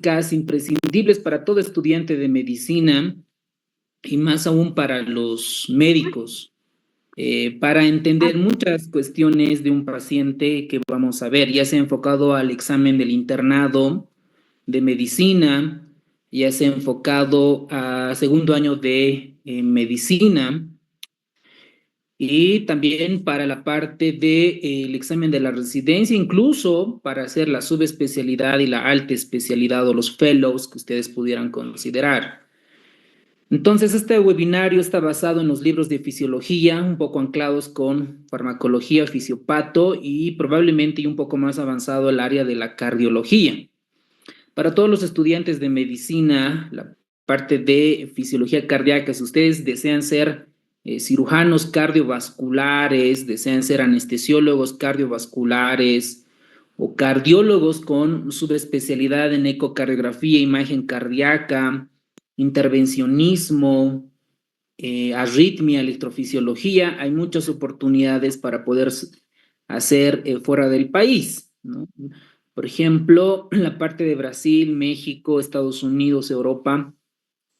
básicas, imprescindibles para todo estudiante de medicina y más aún para los médicos, para entender muchas cuestiones de un paciente que vamos a ver, ya sea enfocado al examen del internado de medicina, ya sea enfocado a segundo año de medicina y también para la parte del examen de la residencia, incluso para hacer la subespecialidad y la alta especialidad o los fellows que ustedes pudieran considerar. Entonces, este webinario está basado en los libros de fisiología, un poco anclados con farmacología, fisiopato y probablemente un poco más avanzado el área de la cardiología. Para todos los estudiantes de medicina, la parte de fisiología cardíaca, si ustedes desean ser cirujanos cardiovasculares, desean ser anestesiólogos cardiovasculares o cardiólogos con subespecialidad en ecocardiografía, imagen cardíaca, intervencionismo, arritmia, electrofisiología, hay muchas oportunidades para poder hacer fuera del país, ¿no? Por ejemplo, en la parte de Brasil, México, Estados Unidos, Europa,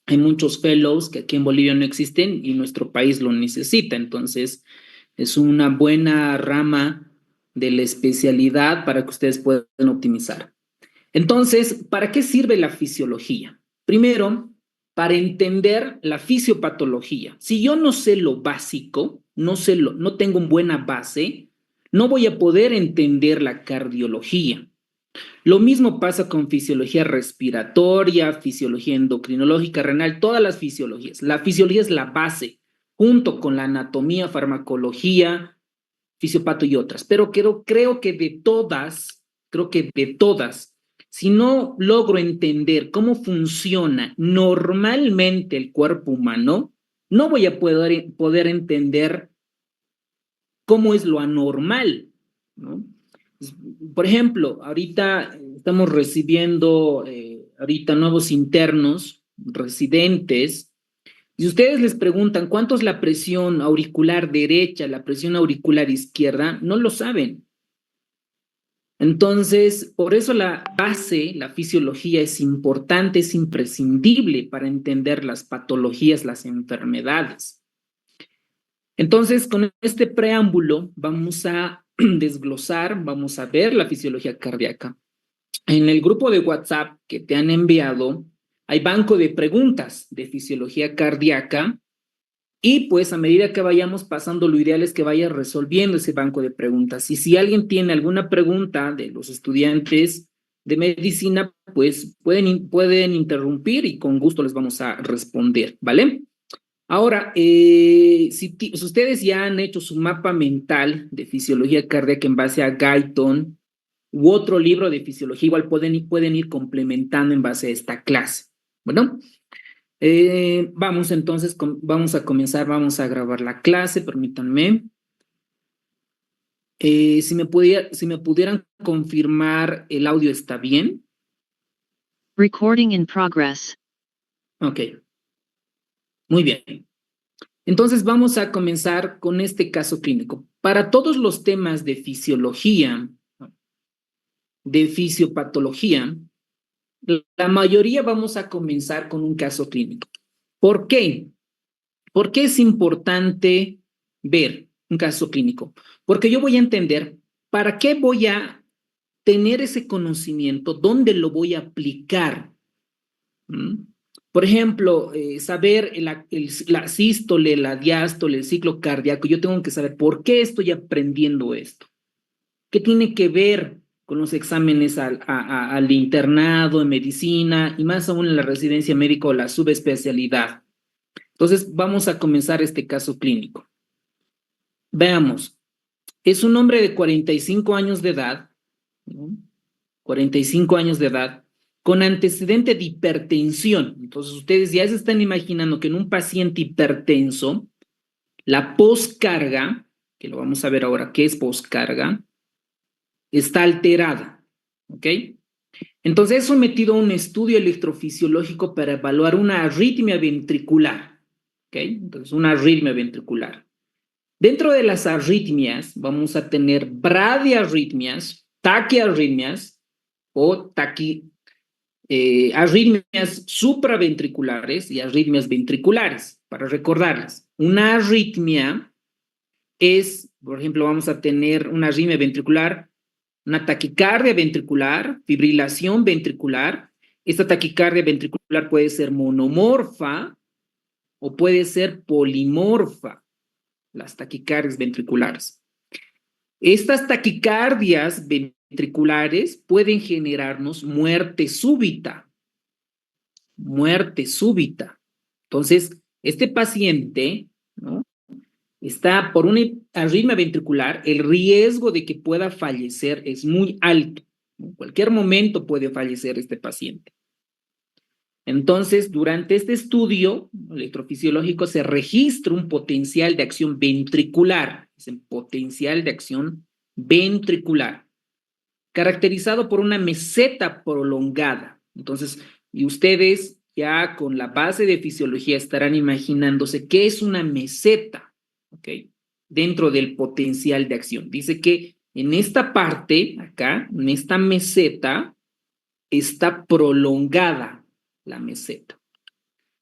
hay muchos fellows que aquí en Bolivia no existen y nuestro país lo necesita. Entonces, es una buena rama de la especialidad para que ustedes puedan optimizar. Entonces, ¿para qué sirve la fisiología? Primero, para entender la fisiopatología. Si yo no sé lo básico, no tengo una buena base, no voy a poder entender la cardiología. Lo mismo pasa con fisiología respiratoria, fisiología endocrinológica, renal, todas las fisiologías. La fisiología es la base, junto con la anatomía, farmacología, fisiopato y otras. Pero creo que de todas, si no logro entender cómo funciona normalmente el cuerpo humano, no voy a poder entender cómo es lo anormal, ¿no? Por ejemplo, ahorita estamos recibiendo ahorita nuevos internos, residentes, y ustedes les preguntan cuánto es la presión auricular derecha, la presión auricular izquierda, no lo saben. Entonces, por eso la base, la fisiología es importante, es imprescindible para entender las patologías, las enfermedades. Entonces, con este preámbulo vamos a desglosar, vamos a ver la fisiología cardíaca. En el grupo de WhatsApp que te han enviado, hay banco de preguntas de fisiología cardíaca y pues a medida que vayamos pasando, lo ideal es que vayas resolviendo ese banco de preguntas. Y si alguien tiene alguna pregunta de los estudiantes de medicina, pues pueden interrumpir y con gusto les vamos a responder, ¿vale? Ahora, si ustedes ya han hecho su mapa mental de fisiología cardíaca en base a Guyton u otro libro de fisiología, igual pueden ir complementando en base a esta clase. Bueno, vamos entonces, vamos a comenzar, vamos a grabar la clase, permítanme. Si me pudieran confirmar el audio está bien. Recording in progress. Ok, muy bien. Entonces vamos a comenzar con este caso clínico. Para todos los temas de fisiología, de fisiopatología, la mayoría vamos a comenzar con un caso clínico. ¿Por qué? ¿Por qué es importante ver un caso clínico? Porque yo voy a entender para qué voy a tener ese conocimiento, dónde lo voy a aplicar. Por ejemplo, saber la sístole, la diástole, el ciclo cardíaco, yo tengo que saber por qué estoy aprendiendo esto. ¿Qué tiene que ver con los exámenes al internado en medicina y más aún en la residencia médica o la subespecialidad? Entonces, vamos a comenzar este caso clínico. Veamos, es un hombre de 45 años de edad, ¿no? 45 años de edad, con antecedente de hipertensión. Entonces, ustedes ya se están imaginando que en un paciente hipertenso, la poscarga, que lo vamos a ver ahora, ¿qué es poscarga? Está alterada, ¿ok? Entonces, es sometido a un estudio electrofisiológico para evaluar una arritmia ventricular, ¿ok? Entonces, una arritmia ventricular. Dentro de las arritmias vamos a tener bradiarritmias, taquiarritmias o arritmias supraventriculares y arritmias ventriculares, para recordarlas. Una arritmia es, por ejemplo, vamos a tener una arritmia ventricular, una taquicardia ventricular, fibrilación ventricular. Esta taquicardia ventricular puede ser monomorfa o puede ser polimorfa, las taquicardias ventriculares. Estas taquicardias ventriculares pueden generarnos muerte súbita. Muerte súbita. Entonces, este paciente, ¿no?, está por una arritmia ventricular, el riesgo de que pueda fallecer es muy alto. En cualquier momento puede fallecer este paciente. Entonces, durante este estudio electrofisiológico se registra un potencial de acción ventricular, es el potencial de acción ventricular, caracterizado por una meseta prolongada. Entonces, y ustedes ya con la base de fisiología estarán imaginándose qué es una meseta, ¿ok? Dentro del potencial de acción. Dice que en esta parte, acá, en esta meseta, está prolongada la meseta.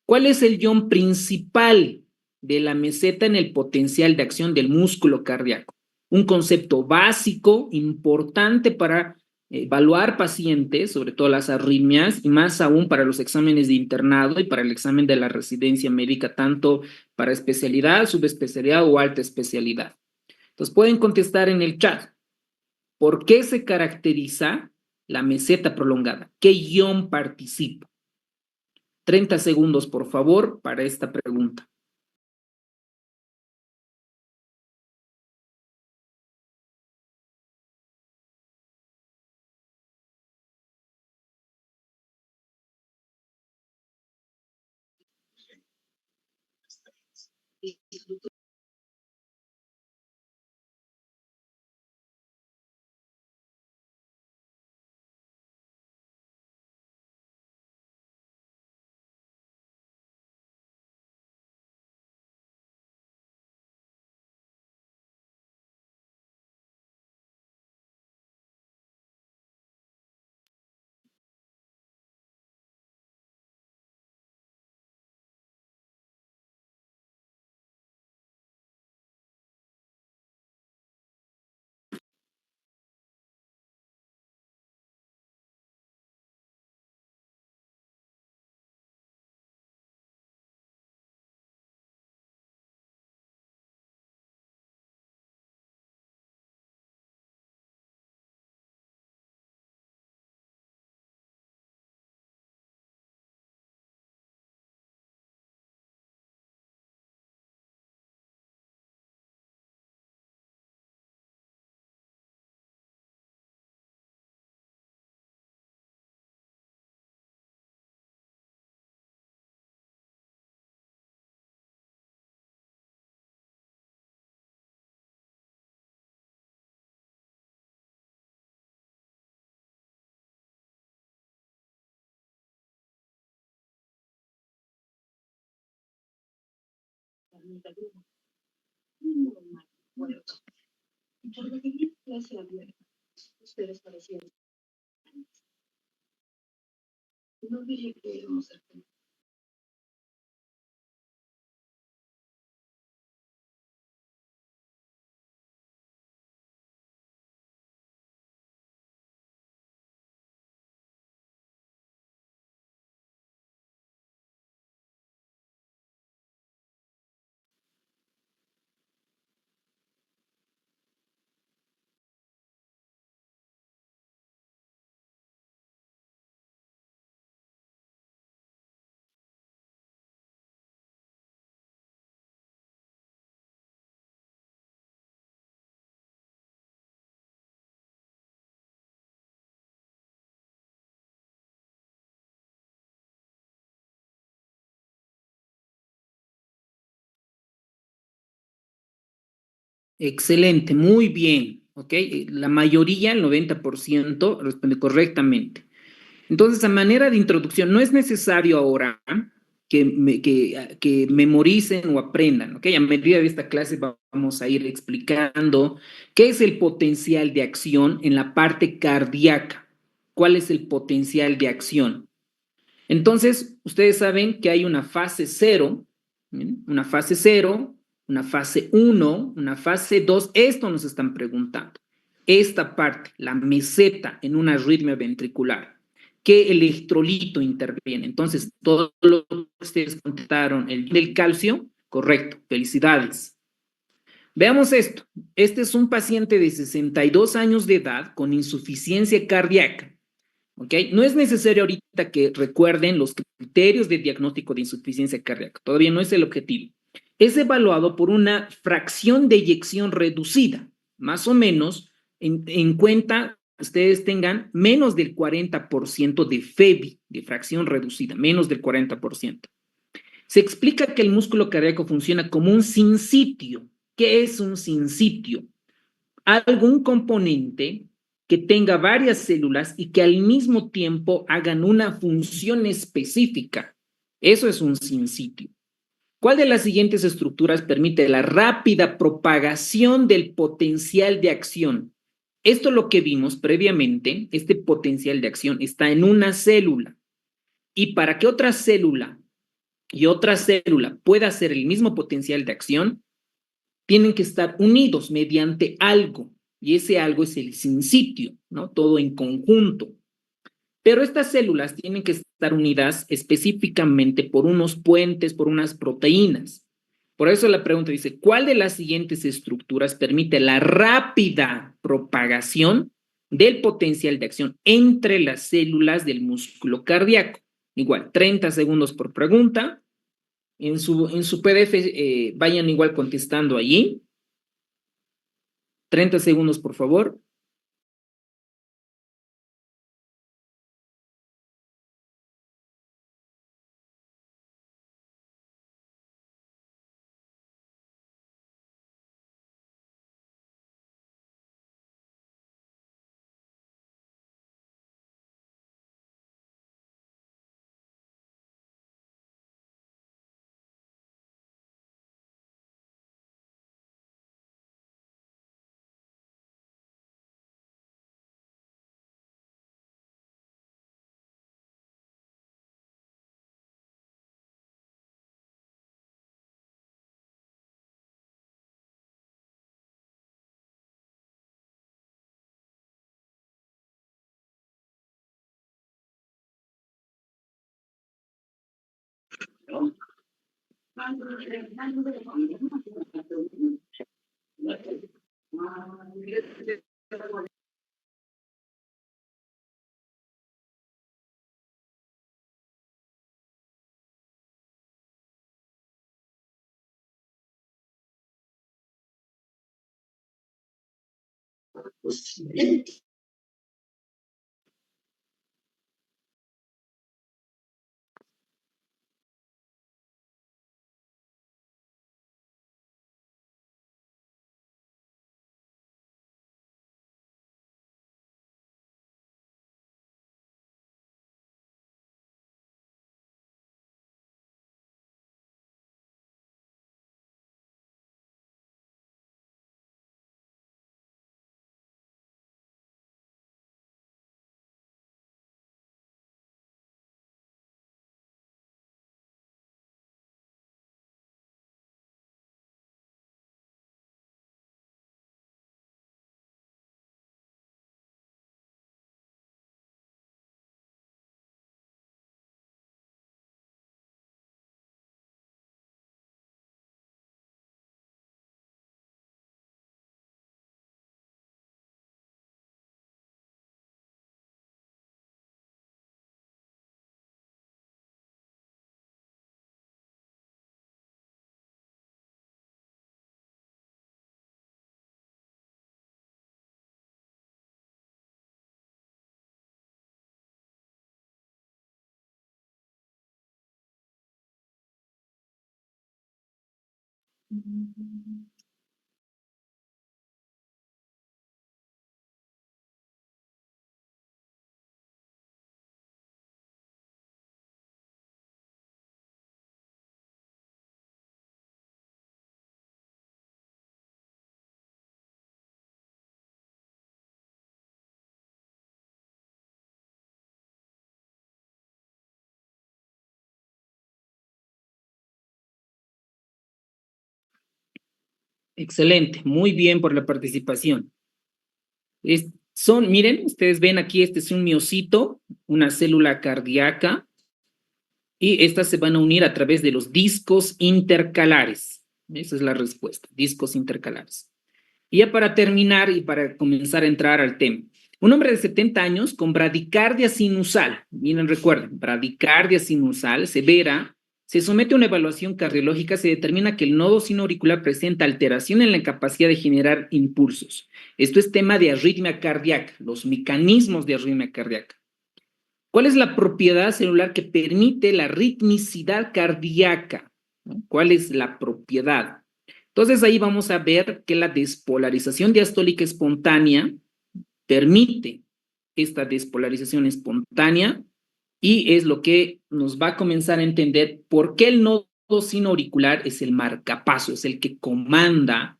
¿Cuál es el ion principal de la meseta en el potencial de acción del músculo cardíaco? Un concepto básico, importante para evaluar pacientes, sobre todo las arritmias, y más aún para los exámenes de internado y para el examen de la residencia médica, tanto para especialidad, subespecialidad o alta especialidad. Entonces pueden contestar en el chat. ¿Por qué se caracteriza la meseta prolongada? ¿Qué ion participa? 30 segundos, por favor, para esta pregunta. Excelente, muy bien, ¿ok? La mayoría, el 90%, responde correctamente. Entonces, a manera de introducción, no es necesario ahora que memoricen o aprendan, ¿ok? A medida de esta clase vamos a ir explicando qué es el potencial de acción en la parte cardíaca. ¿Cuál es el potencial de acción? Entonces, ustedes saben que hay una fase 0, una fase 0, una fase 1, una fase 2. Esto nos están preguntando. Esta parte, la meseta en una arritmia ventricular. ¿Qué electrolito interviene? Entonces, todo lo que ustedes contaron, el calcio, correcto, felicidades. Veamos esto. Este es un paciente de 62 años de edad con insuficiencia cardíaca. ¿Ok? No es necesario ahorita que recuerden los criterios de diagnóstico de insuficiencia cardíaca. Todavía no es el objetivo. Es evaluado por una fracción de eyección reducida. Más o menos, en cuenta, ustedes tengan menos del 40% de FEBI, de fracción reducida, menos del 40%. Se explica que el músculo cardíaco funciona como un sinsitio. ¿Qué es un sinsitio? Algún componente que tenga varias células y que al mismo tiempo hagan una función específica. Eso es un sinsitio. ¿Cuál de las siguientes estructuras permite la rápida propagación del potencial de acción? Esto es lo que vimos previamente, este potencial de acción está en una célula. Y para que otra célula pueda hacer el mismo potencial de acción, tienen que estar unidos mediante algo, y ese algo es el sinsitio, ¿no? Todo en conjunto. Pero estas células tienen que estar unidas específicamente por unos puentes, por unas proteínas. Por eso la pregunta dice, ¿cuál de las siguientes estructuras permite la rápida propagación del potencial de acción entre las células del músculo cardíaco? Igual, 30 segundos por pregunta. En su PDF vayan igual contestando allí. 30 segundos, por favor. Excelente, muy bien por la participación. Miren, ustedes ven aquí, este es un miocito, una célula cardíaca, y estas se van a unir a través de los discos intercalares. Esa es la respuesta, discos intercalares. Y ya para terminar y para comenzar a entrar al tema, un hombre de 70 años con bradicardia sinusal, miren, recuerden, bradicardia sinusal severa, se somete a una evaluación cardiológica, se determina que el nodo sinoauricular presenta alteración en la capacidad de generar impulsos. Esto es tema de arritmia cardíaca, los mecanismos de arritmia cardíaca. ¿Cuál es la propiedad celular que permite la ritmicidad cardíaca? ¿No? ¿Cuál es la propiedad? Entonces ahí vamos a ver que la despolarización diastólica espontánea permite esta despolarización espontánea y es lo que nos va a comenzar a entender por qué el nodo sinoauricular es el marcapaso, es el que comanda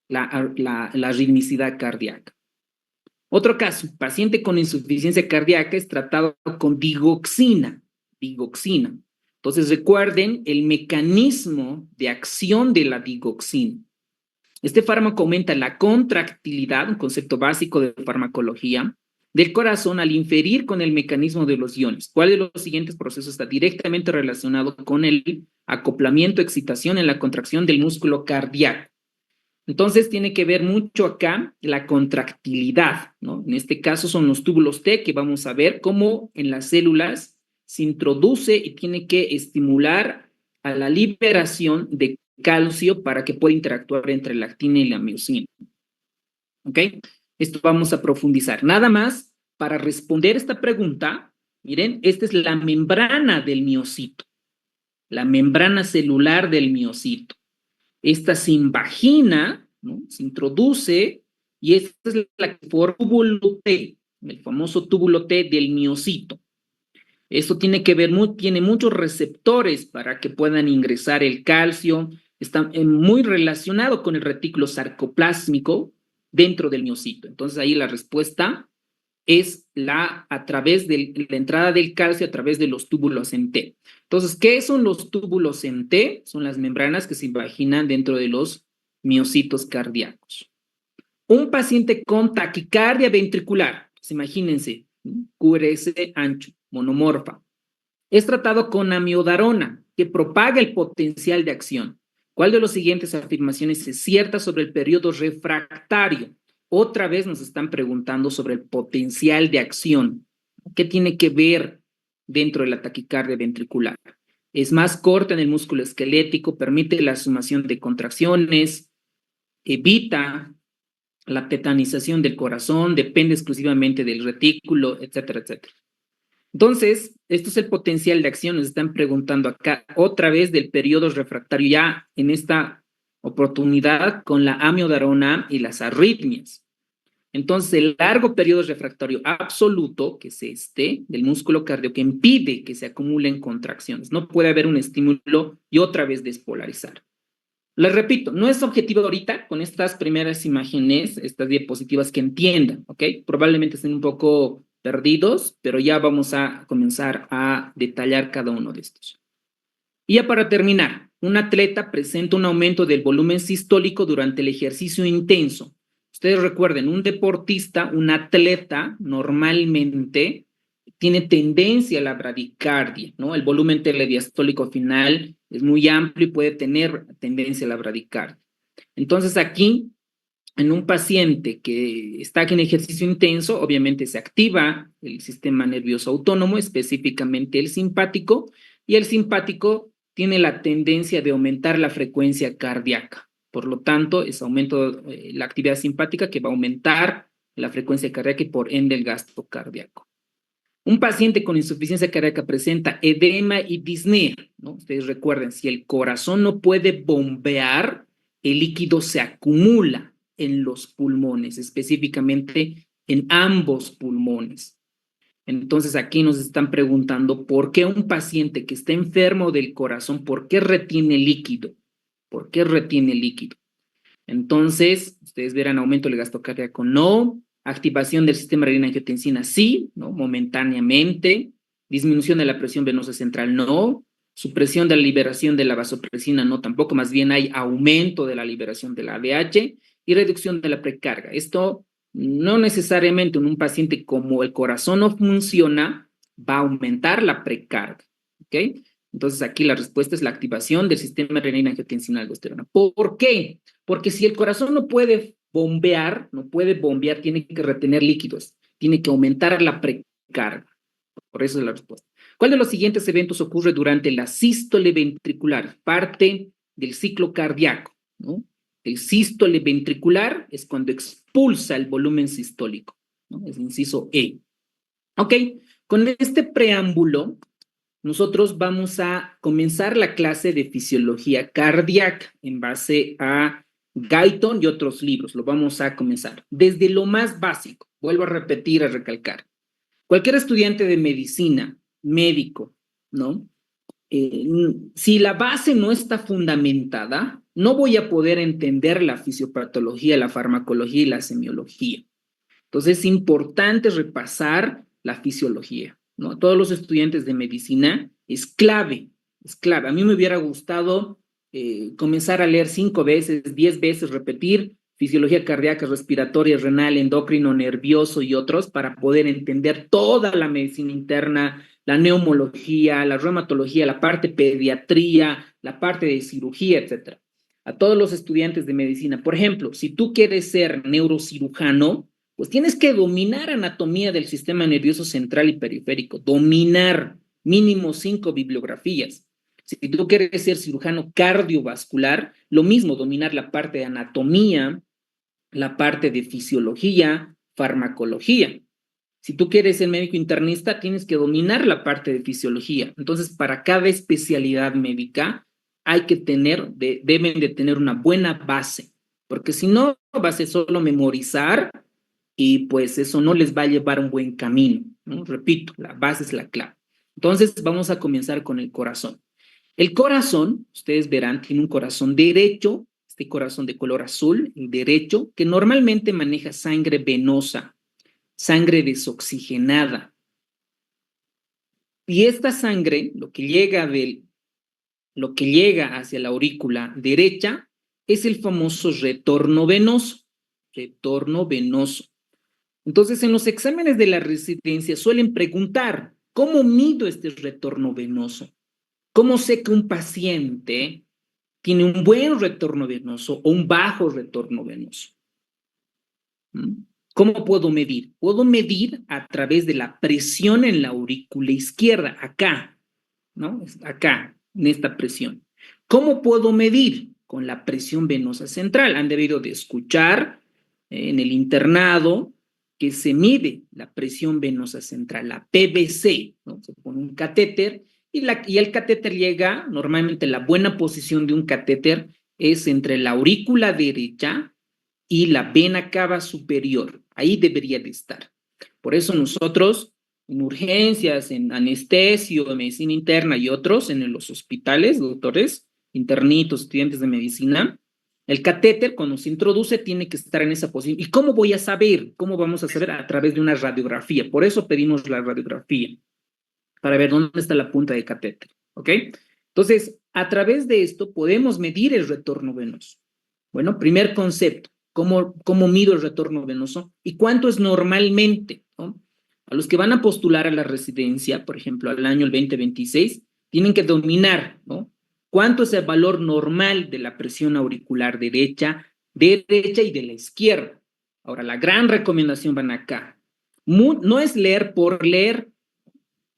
la ritmicidad cardíaca. Otro caso, paciente con insuficiencia cardíaca es tratado con digoxina. Entonces recuerden el mecanismo de acción de la digoxina. Este fármaco aumenta la contractilidad, un concepto básico de farmacología, del corazón al inferir con el mecanismo de los iones. ¿Cuál de los siguientes procesos está directamente relacionado con el acoplamiento, excitación en la contracción del músculo cardíaco? Entonces tiene que ver mucho acá la contractilidad, ¿no? En este caso son los túbulos T que vamos a ver cómo en las células se introduce y tiene que estimular a la liberación de calcio para que pueda interactuar entre la actina y la miocina. ¿Ok? Esto vamos a profundizar. Nada más para responder esta pregunta, miren, esta es la membrana del miocito, la membrana celular del miocito. Esta se invagina, ¿no? Se introduce y esta es la que forma el túbulo T, el famoso túbulo T del miocito. Esto tiene que ver, tiene muchos receptores para que puedan ingresar el calcio, está muy relacionado con el retículo sarcoplásmico dentro del miocito. Entonces ahí la respuesta es a través de la entrada del calcio a través de los túbulos en T. Entonces, ¿qué son los túbulos en T? Son las membranas que se imaginan dentro de los miocitos cardíacos. Un paciente con taquicardia ventricular, pues imagínense, QRS ancho, monomorfa, es tratado con amiodarona, que propaga el potencial de acción. ¿Cuál de las siguientes afirmaciones es cierta sobre el periodo refractario? Otra vez nos están preguntando sobre el potencial de acción. ¿Qué tiene que ver dentro de la taquicardia ventricular? Es más corta en el músculo esquelético, permite la sumación de contracciones, evita la tetanización del corazón, depende exclusivamente del retículo, etcétera, etcétera. Entonces, esto es el potencial de acción, nos están preguntando acá otra vez del periodo refractario ya en esta oportunidad con la amiodarona y las arritmias. Entonces, el largo periodo refractario absoluto, que es este, del músculo cardíaco, que impide que se acumulen contracciones. No puede haber un estímulo y otra vez despolarizar. Les repito, no es objetivo ahorita con estas primeras imágenes, estas diapositivas que entiendan, ¿ok? Probablemente estén un poco perdidos, pero ya vamos a comenzar a detallar cada uno de estos. Y ya para terminar, un atleta presenta un aumento del volumen sistólico durante el ejercicio intenso. Ustedes recuerden, un deportista, un atleta, normalmente tiene tendencia a la bradicardia, ¿no? El volumen telediastólico final es muy amplio y puede tener tendencia a la bradicardia. Entonces aquí, en un paciente que está en ejercicio intenso, obviamente se activa el sistema nervioso autónomo, específicamente el simpático, y el simpático tiene la tendencia de aumentar la frecuencia cardíaca. Por lo tanto, es aumento la actividad simpática que va a aumentar la frecuencia cardíaca y por ende el gasto cardíaco. Un paciente con insuficiencia cardíaca presenta edema y disnea, ¿no? Ustedes recuerden, si el corazón no puede bombear, el líquido se acumula en los pulmones, específicamente en ambos pulmones. Entonces aquí nos están preguntando por qué un paciente que está enfermo del corazón, ¿por qué retiene líquido? ¿Por qué retiene líquido? Entonces, ustedes verán aumento del gasto cardíaco, no. Activación del sistema renina-angiotensina, sí, ¿no? Momentáneamente. Disminución de la presión venosa central, no. supresión de la liberación de la vasopresina, no tampoco, más bien hay aumento de la liberación de la ADH y reducción de la precarga. Esto no necesariamente en un paciente como el corazón no funciona, va a aumentar la precarga, ¿ok? Entonces aquí la respuesta es la activación del sistema renina-angiotensina-aldosterona. ¿Por qué? Porque si el corazón no puede bombear, tiene que retener líquidos, tiene que aumentar la precarga. Por eso es la respuesta. ¿Cuál de los siguientes eventos ocurre durante la sístole ventricular? Parte del ciclo cardíaco, ¿no? El sístole ventricular es cuando expulsa el volumen sistólico, ¿no? Es el inciso E. Ok, con este preámbulo, nosotros vamos a comenzar la clase de fisiología cardíaca en base a Guyton y otros libros. Lo vamos a comenzar desde lo más básico. Vuelvo a repetir, a recalcar. Cualquier estudiante de medicina, médico, ¿no? Si la base no está fundamentada, no voy a poder entender la fisiopatología, la farmacología y la semiología. Entonces es importante repasar la fisiología, ¿no? Todos los estudiantes de medicina es clave, es clave. A mí me hubiera gustado comenzar a leer 5 veces, 10 veces, repetir fisiología cardíaca, respiratoria, renal, endocrino, nervioso y otros para poder entender toda la medicina interna, la neumología, la reumatología, la parte pediatría, la parte de cirugía, etcétera. A todos los estudiantes de medicina, por ejemplo, si tú quieres ser neurocirujano, pues tienes que dominar anatomía del sistema nervioso central y periférico, dominar mínimo 5 bibliografías. Si tú quieres ser cirujano cardiovascular, lo mismo, dominar la parte de anatomía, la parte de fisiología, farmacología. Si tú quieres ser médico internista, tienes que dominar la parte de fisiología. Entonces, para cada especialidad médica hay que tener, deben de tener una buena base, porque si no, va a ser solo memorizar y pues eso no les va a llevar un buen camino, ¿no? Repito, la base es la clave. Entonces, vamos a comenzar con el corazón. El corazón, ustedes verán, tiene un corazón derecho, este corazón de color azul, el derecho, que normalmente maneja sangre venosa, sangre desoxigenada. Y esta sangre, lo que llega hacia la aurícula derecha, es el famoso retorno venoso. Retorno venoso. Entonces, en los exámenes de la residencia suelen preguntar, ¿cómo mido este retorno venoso? ¿Cómo sé que un paciente tiene un buen retorno venoso o un bajo retorno venoso? ¿Cómo puedo medir? Puedo medir a través de la presión en la aurícula izquierda, acá, ¿no? Acá, en esta presión. ¿Cómo puedo medir? Con la presión venosa central. Han debido de escuchar en el internado que se mide la presión venosa central, la PVC, ¿no? Se pone un catéter y el catéter llega, normalmente la buena posición de un catéter es entre la aurícula derecha y la vena cava superior. Ahí debería de estar. Por eso nosotros, en urgencias, en anestesio, en medicina interna y otros, en los hospitales, doctores, internitos, estudiantes de medicina, el catéter cuando se introduce tiene que estar en esa posición. ¿Y cómo voy a saber? ¿Cómo vamos a saber? A través de una radiografía. Por eso pedimos la radiografía, para ver dónde está la punta del catéter. ¿Ok? Entonces, a través de esto podemos medir el retorno venoso. Bueno, primer concepto. ¿Cómo mido el retorno venoso? ¿Y cuánto es normalmente? ¿No? A los que van a postular a la residencia, por ejemplo, al año el 2026, tienen que dominar, ¿no? ¿Cuánto es el valor normal de la presión auricular derecha y de la izquierda? Ahora, la gran recomendación van acá. No es leer por leer,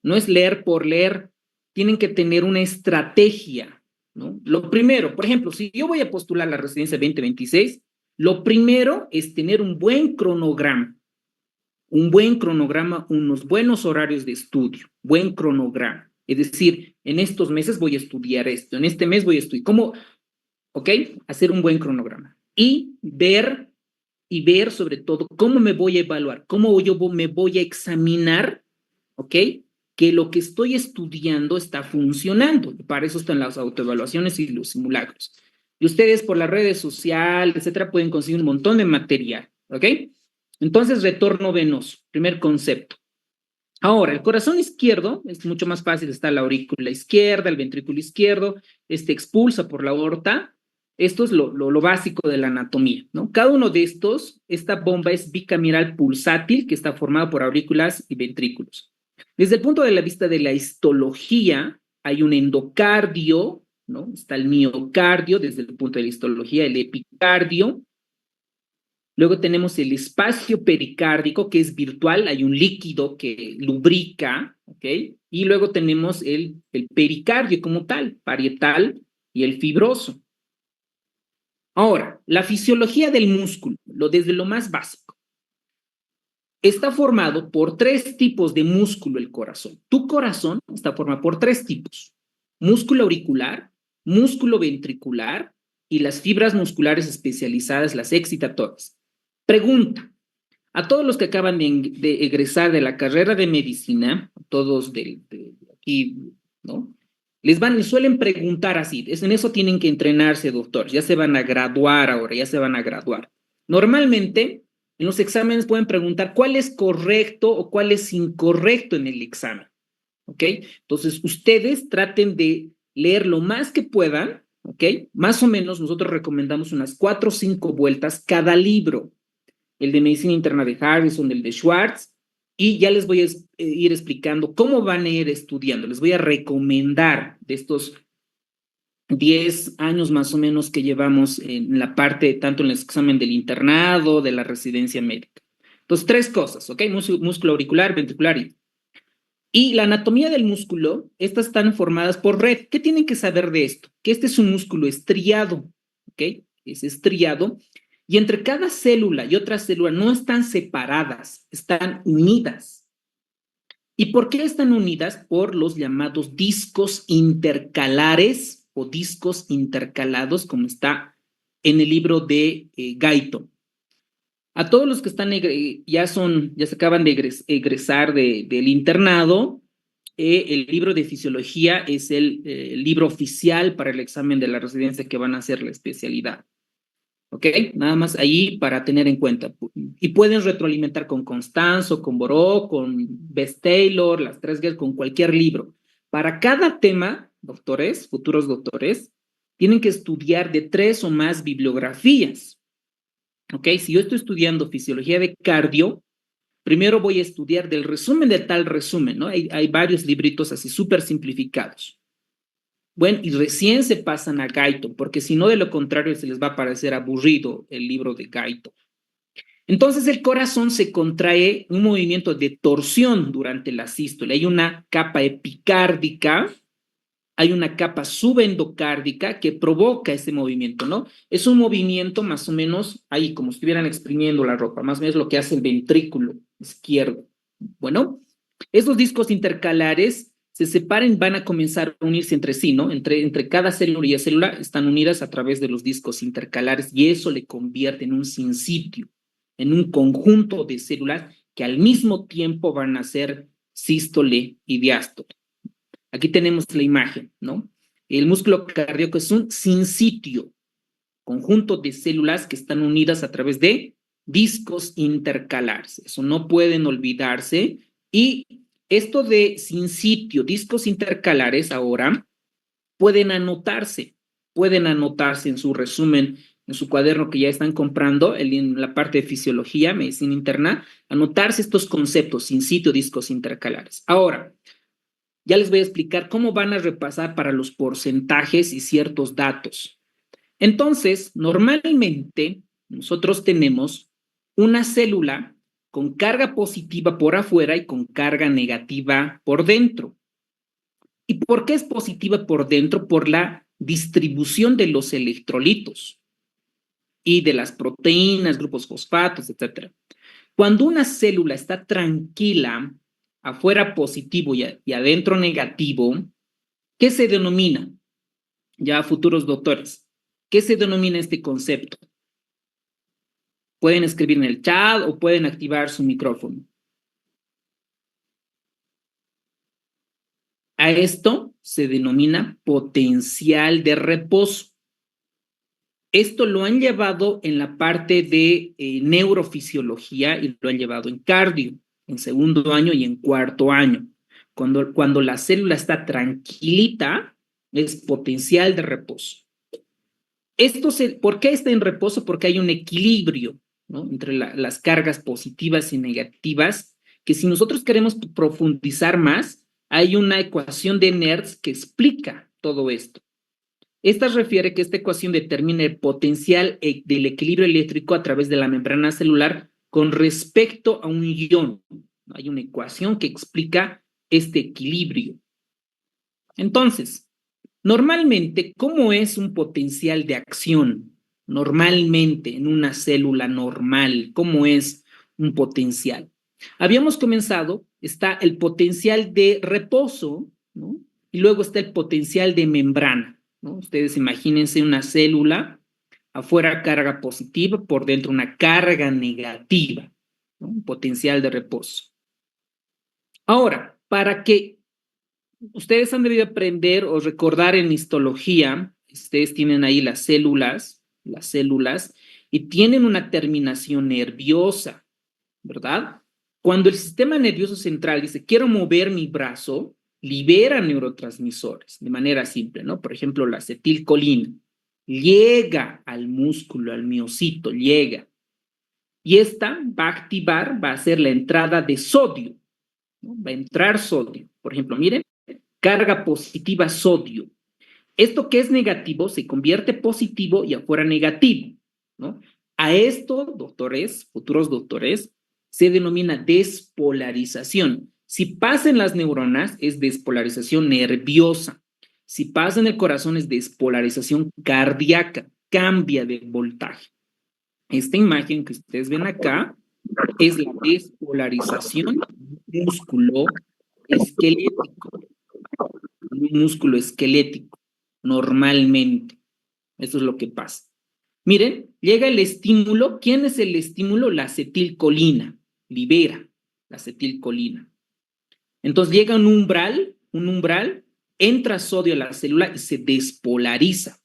no es leer por leer, tienen que tener una estrategia, ¿no? Lo primero, por ejemplo, si yo voy a postular a la residencia 2026, lo primero es tener un buen cronograma, unos buenos horarios de estudio, buen cronograma. Es decir, en estos meses voy a estudiar esto, en este mes voy a estudiar. ¿Cómo? ¿Ok? Hacer un buen cronograma. Y ver sobre todo cómo me voy a evaluar, cómo yo me voy a examinar, ¿ok? Que lo que estoy estudiando está funcionando. Y para eso están las autoevaluaciones y los simulacros. Y ustedes por las redes sociales, etcétera, pueden conseguir un montón de material, ¿ok? Entonces, retorno venoso, primer concepto. Ahora, el corazón izquierdo es mucho más fácil, está la aurícula izquierda, el ventrículo izquierdo, expulsa por la aorta. Esto es lo básico de la anatomía, ¿no? Cada uno de estos, esta bomba es bicameral pulsátil que está formada por aurículas y ventrículos. Desde el punto de la vista de la histología, hay un endocardio, ¿no? Está el miocardio, desde el punto de la histología, el epicardio. Luego tenemos el espacio pericárdico, que es virtual, hay un líquido que lubrica, ¿ok? Y luego tenemos el pericardio como tal, parietal y el fibroso. Ahora, la fisiología del músculo, desde lo más básico. Está formado por 3 tipos de músculo el corazón. Tu corazón está formado por 3 tipos. Músculo auricular, músculo ventricular y las fibras musculares especializadas, las excitatorias. Pregunta, a todos los que acaban de egresar de la carrera de medicina, todos de aquí, ¿no? Les suelen preguntar así, en eso tienen que entrenarse, doctor, ya se van a graduar ahora, ya se van a graduar. Normalmente, en los exámenes pueden preguntar cuál es correcto o cuál es incorrecto en el examen, ¿ok? Entonces, ustedes traten de leer lo más que puedan, ¿ok? Más o menos nosotros recomendamos unas 4 o 5 vueltas cada libro, el de medicina interna de Harrison, el de Schwartz, y ya les voy a ir explicando cómo van a ir estudiando. Les voy a recomendar de estos 10 años más o menos que llevamos en la parte, tanto en el examen del internado, de la residencia médica. Entonces, 3 cosas, ¿ok? Músculo auricular, ventricular y la anatomía del músculo, estas están formadas por red. ¿Qué tienen que saber de esto? Que este es un músculo estriado, ¿ok? Es estriado, y entre cada célula y otra célula no están separadas, están unidas. ¿Y por qué están unidas? Por los llamados discos intercalares o discos intercalados, como está en el libro de Guyton. A todos los que están ya se acaban de egresar del internado, el libro de fisiología es el libro oficial para el examen de la residencia que van a hacer la especialidad. ¿Ok? Nada más ahí para tener en cuenta. Y pueden retroalimentar con Constanzo, con Boró, con Bess Taylor, las 3 guías, con cualquier libro. Para cada tema, doctores, futuros doctores, tienen que estudiar de 3 o más bibliografías. ¿Ok? Si yo estoy estudiando fisiología de cardio, primero voy a estudiar del resumen de tal resumen, ¿no? Hay varios libritos así súper simplificados. Bueno, y recién se pasan a Guyton, porque si no, de lo contrario, se les va a parecer aburrido el libro de Guyton. Entonces, el corazón se contrae un movimiento de torsión durante la sístole. Hay una capa epicárdica, hay una capa subendocárdica que provoca ese movimiento, ¿no? Es un movimiento más o menos ahí, como si estuvieran exprimiendo la ropa, más o menos lo que hace el ventrículo izquierdo. Bueno, esos discos intercalares se separan, van a comenzar a unirse entre sí, ¿no? Entre cada célula y célula están unidas a través de los discos intercalares y eso le convierte en un sinsitio, en un conjunto de células que al mismo tiempo van a ser sístole y diástole. Aquí tenemos la imagen, ¿no? El músculo cardíaco es un sinsitio, conjunto de células que están unidas a través de discos intercalares. Eso no pueden olvidarse. Y esto de sinsitio, discos intercalares ahora pueden anotarse en su resumen, en su cuaderno que ya están comprando, en la parte de fisiología, medicina interna, anotarse estos conceptos, sinsitio, discos intercalares. Ahora, ya les voy a explicar cómo van a repasar para los porcentajes y ciertos datos. Entonces, normalmente nosotros tenemos una célula con carga positiva por afuera y con carga negativa por dentro. ¿Y por qué es positiva por dentro? Por la distribución de los electrolitos y de las proteínas, grupos fosfatos, etc. Cuando una célula está tranquila, afuera positivo y adentro negativo, ¿qué se denomina? Ya futuros doctores, ¿qué se denomina este concepto? Pueden escribir en el chat o pueden activar su micrófono. A esto se denomina potencial de reposo. Esto lo han llevado en la parte de neurofisiología y lo han llevado en cardio, en segundo año y en cuarto año. Cuando la célula está tranquilita, es potencial de reposo. ¿Por qué está en reposo? Porque hay un equilibrio, ¿no?, entre las cargas positivas y negativas, que si nosotros queremos profundizar más, hay una ecuación de Nernst que explica todo esto. Esta refiere que esta ecuación determina el potencial del equilibrio eléctrico a través de la membrana celular con respecto a un ion. Hay una ecuación que explica este equilibrio. Entonces, normalmente, ¿cómo es un potencial de acción? Normalmente, en una célula normal, ¿cómo es un potencial? Habíamos comenzado, está el potencial de reposo, ¿no?, y luego está el potencial de membrana, ¿no? Ustedes imagínense una célula, afuera carga positiva, por dentro una carga negativa, ¿no?, un potencial de reposo. Ahora, para que ustedes han debido aprender o recordar en histología, ustedes tienen ahí las células, y tienen una terminación nerviosa, ¿verdad? Cuando el sistema nervioso central dice, quiero mover mi brazo, libera neurotransmisores de manera simple, ¿no? Por ejemplo, la acetilcolina llega al músculo, al miocito, llega. Y esta va a activar, va a hacer la entrada de sodio, ¿no? Va a entrar sodio. Por ejemplo, miren, carga positiva sodio. Esto que es negativo se convierte positivo y afuera negativo, ¿no? A esto, doctores, futuros doctores, se denomina despolarización. Si pasa en las neuronas, es despolarización nerviosa. Si pasa en el corazón, es despolarización cardíaca, cambia de voltaje. Esta imagen que ustedes ven acá es la despolarización músculo esquelético. Un músculo esquelético, normalmente. Eso es lo que pasa. Miren, llega el estímulo. ¿Quién es el estímulo? La acetilcolina. Libera la acetilcolina. Entonces llega un umbral, entra sodio a la célula y se despolariza.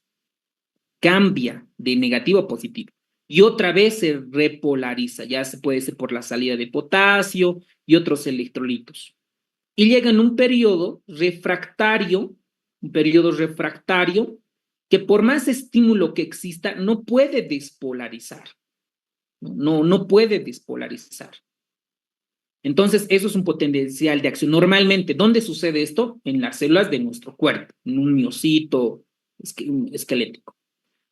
Cambia de negativo a positivo. Y otra vez se repolariza. Ya se puede ser por la salida de potasio y otros electrolitos. Y llega en un periodo refractario que por más estímulo que exista, no puede despolarizar. No puede despolarizar. Entonces, eso es un potencial de acción. Normalmente, ¿dónde sucede esto? En las células de nuestro cuerpo, en un miocito esquelético.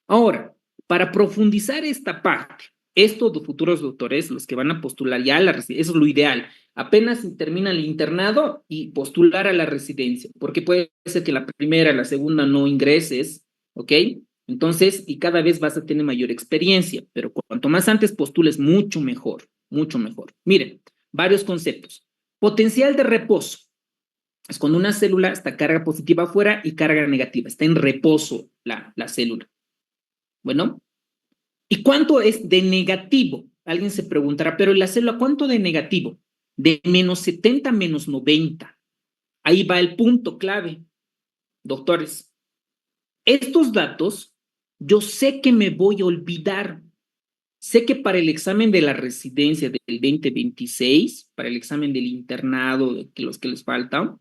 Ahora, para profundizar esta parte, estos futuros doctores, los que van a postular ya a la residencia, eso es lo ideal. Apenas termina el internado y postular a la residencia, porque puede ser que la primera, la segunda no ingreses, ¿ok? Entonces, y cada vez vas a tener mayor experiencia, pero cuanto más antes postules, mucho mejor, mucho mejor. Miren, varios conceptos. Potencial de reposo. Es cuando una célula está carga positiva afuera y carga negativa. Está en reposo la célula. Bueno, ¿y cuánto es de negativo? Alguien se preguntará, pero la célula, ¿cuánto de negativo? De menos 70 a menos 90. Ahí va el punto clave, doctores. Estos datos, yo sé que me voy a olvidar. Sé que para el examen de la residencia del 2026, para el examen del internado, los que les faltan,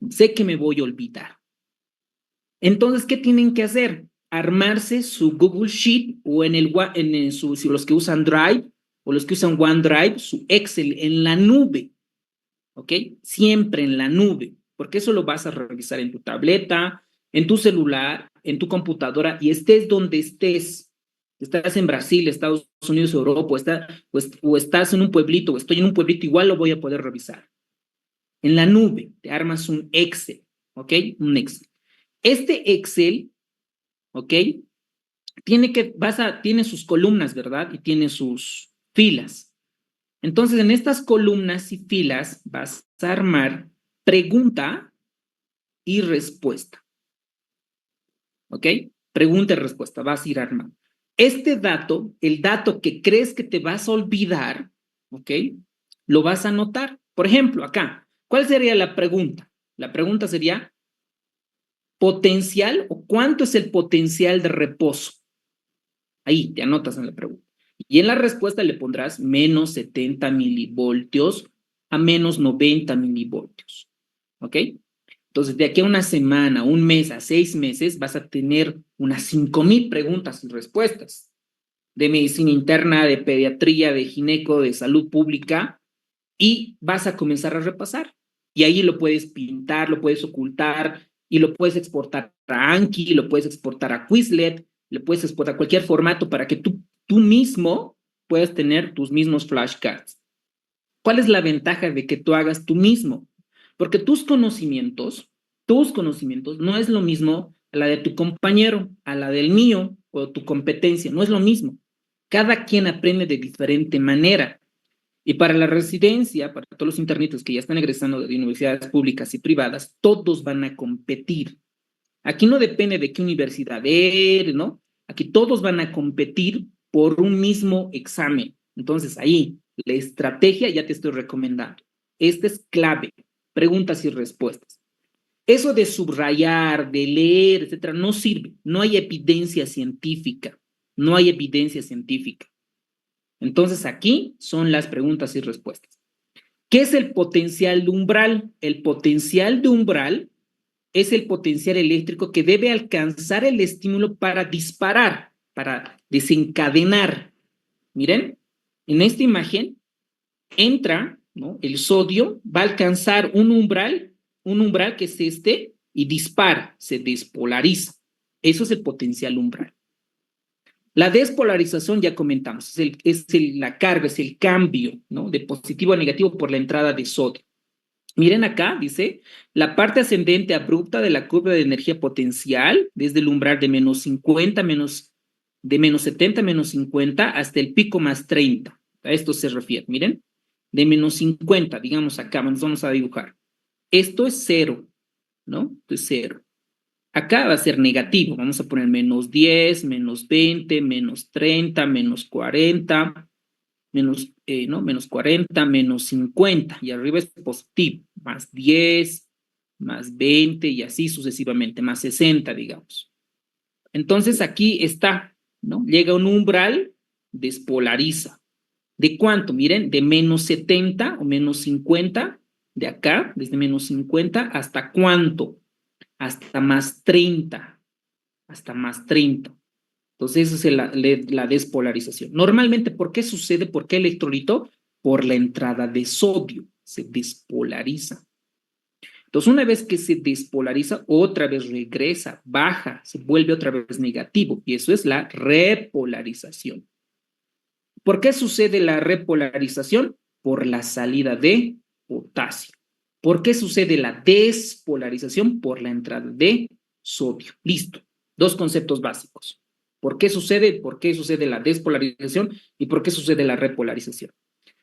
sé que me voy a olvidar. Entonces, ¿qué tienen que hacer? Armarse su Google Sheet o si los que usan Drive o los que usan OneDrive, su Excel en la nube, ¿ok? Siempre en la nube, porque eso lo vas a revisar en tu tableta, en tu celular, en tu computadora y estés donde estés. Estás en Brasil, Estados Unidos, Europa, o estás en un pueblito, o estoy en un pueblito, igual lo voy a poder revisar. En la nube, te armas un Excel, ¿ok? Un Excel. Este Excel, ¿ok? Tiene sus columnas, ¿verdad? Y tiene sus filas. Entonces, en estas columnas y filas vas a armar pregunta y respuesta. ¿Ok? Pregunta y respuesta, vas a ir armando. Este dato, el dato que crees que te vas a olvidar, ¿ok? Lo vas a anotar. Por ejemplo, acá, ¿cuál sería la pregunta? La pregunta sería, potencial o cuánto es el potencial de reposo. Ahí te anotas en la pregunta. Y en la respuesta le pondrás menos 70 milivoltios a menos 90 milivoltios. ¿Ok? Entonces, de aquí a una semana, un mes, a 6 meses, vas a tener unas 5,000 preguntas y respuestas de medicina interna, de pediatría, de gineco, de salud pública, y vas a comenzar a repasar. Y ahí lo puedes pintar, lo puedes ocultar, y lo puedes exportar a Anki, lo puedes exportar a Quizlet, lo puedes exportar a cualquier formato para que tú mismo puedas tener tus mismos flashcards. ¿Cuál es la ventaja de que tú hagas tú mismo? Porque tus conocimientos no es lo mismo a la de tu compañero, a la del mío o tu competencia, no es lo mismo. Cada quien aprende de diferente manera. Y para la residencia, para todos los internitos que ya están egresando de universidades públicas y privadas, todos van a competir. Aquí no depende de qué universidad eres, ¿no? Aquí todos van a competir por un mismo examen. Entonces, ahí, la estrategia ya te estoy recomendando. Esta es clave. Preguntas y respuestas. Eso de subrayar, de leer, etcétera, no sirve. No hay evidencia científica. No hay evidencia científica. Entonces, aquí son las preguntas y respuestas. ¿Qué es el potencial de umbral? El potencial de umbral es el potencial eléctrico que debe alcanzar el estímulo para disparar, para desencadenar. Miren, en esta imagen entra, ¿no? El sodio, va a alcanzar un umbral que es este, y dispara, se despolariza. Eso es el potencial umbral. La despolarización ya comentamos, la carga, es el cambio, ¿no? De positivo a negativo por la entrada de sodio. Miren acá, dice, la parte ascendente abrupta de la curva de energía potencial, desde el umbral de menos 50, de menos 70, menos 50, hasta el pico más 30. A esto se refiere, miren, de menos 50, digamos acá, nos vamos a dibujar. Esto es cero, ¿no? Esto es cero. Acá va a ser negativo, vamos a poner menos 10, menos 20, menos 30, menos 40, menos 40, menos 50, y arriba es positivo, más 10, más 20, y así sucesivamente, más 60, digamos. Entonces aquí está, ¿no? Llega a un umbral, despolariza. ¿De cuánto? Miren, de menos 70 o menos 50, de acá, desde menos 50, ¿hasta cuánto? Hasta más 30, hasta más 30. Entonces, esa es la despolarización. Normalmente, ¿por qué sucede? ¿Por qué electrolito? Por la entrada de sodio, se despolariza. Entonces, una vez que se despolariza, otra vez regresa, baja, se vuelve otra vez negativo, y eso es la repolarización. ¿Por qué sucede la repolarización? Por la salida de potasio. ¿Por qué sucede la despolarización? Por la entrada de sodio. Listo. Dos conceptos básicos. ¿Por qué sucede? ¿Por qué sucede la despolarización? ¿Y por qué sucede la repolarización?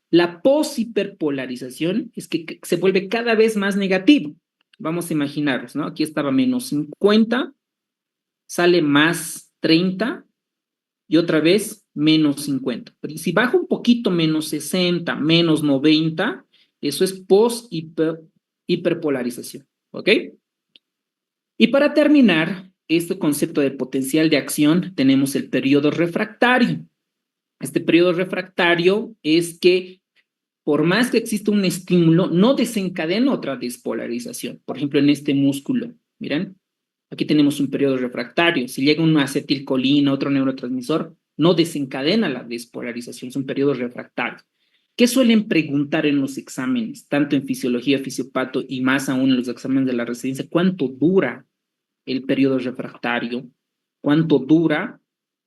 La poshiperpolarización es que se vuelve cada vez más negativo. Vamos a imaginarnos, ¿no? Aquí estaba menos 50, sale más 30 y otra vez menos 50. Pero si baja un poquito, menos 60, menos 90, eso es hiperpolarización. ¿Ok? Y para terminar este concepto de potencial de acción, tenemos el periodo refractario. Este periodo refractario es que por más que exista un estímulo, no desencadena otra despolarización. Por ejemplo, en este músculo, miren, aquí tenemos un periodo refractario. Si llega una acetilcolina, otro neurotransmisor, no desencadena la despolarización, es un periodo refractario. ¿Qué suelen preguntar en los exámenes, tanto en fisiología, fisiopato y más aún en los exámenes de la residencia? ¿Cuánto dura el periodo refractario? ¿Cuánto dura?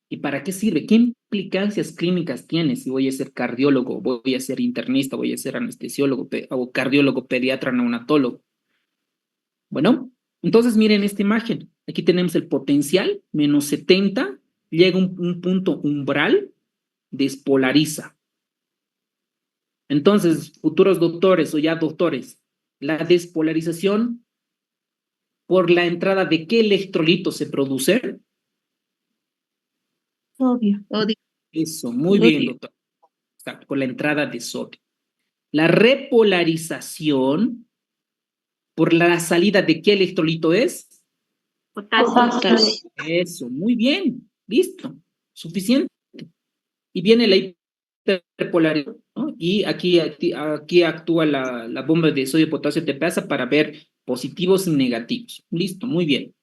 ¿Y para qué sirve? ¿Qué implicancias clínicas tiene? Si voy a ser cardiólogo, voy a ser internista, voy a ser anestesiólogo, o cardiólogo, pediatra, neonatólogo. Bueno, entonces miren esta imagen. Aquí tenemos el potencial, menos 70, llega un punto umbral, despolariza. Entonces, futuros doctores o ya doctores, la despolarización, ¿por la entrada de qué electrolito se produce? Sodio. Eso, muy bien, doctor. Está, por la entrada de sodio. La repolarización, ¿por la salida de qué electrolito es? Potasio. Eso, muy bien, listo, suficiente. Y viene la interpolaridad, ¿no? Y aquí actúa la bomba de sodio, potasio, TPasa para ver positivos y negativos. Listo, muy bien.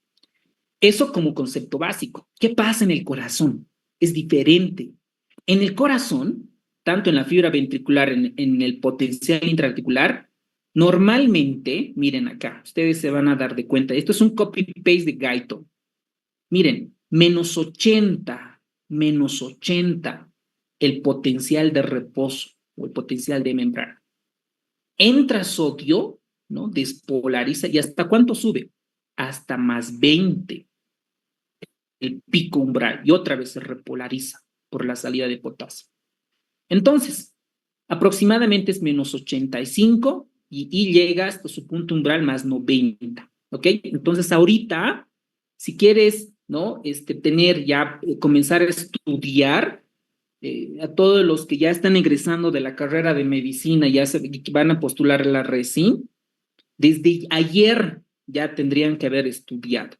Eso como concepto básico. ¿Qué pasa en el corazón? Es diferente. En el corazón, tanto en la fibra ventricular, en el potencial intraarticular, normalmente, miren acá, ustedes se van a dar de cuenta, esto es un copy-paste de Guyton. Miren, menos 80, el potencial de reposo o el potencial de membrana. Entra sodio, ¿no? Despolariza, ¿y hasta cuánto sube? Hasta más 20, el pico umbral, y otra vez se repolariza por la salida de potasio. Entonces, aproximadamente es menos 85 y llega hasta su punto umbral más 90, ¿ok? Entonces, ahorita, si quieres, ¿no? Tener ya, comenzar a estudiar, a todos los que ya están egresando de la carrera de medicina, ya van a postular la RECIN, desde ayer ya tendrían que haber estudiado.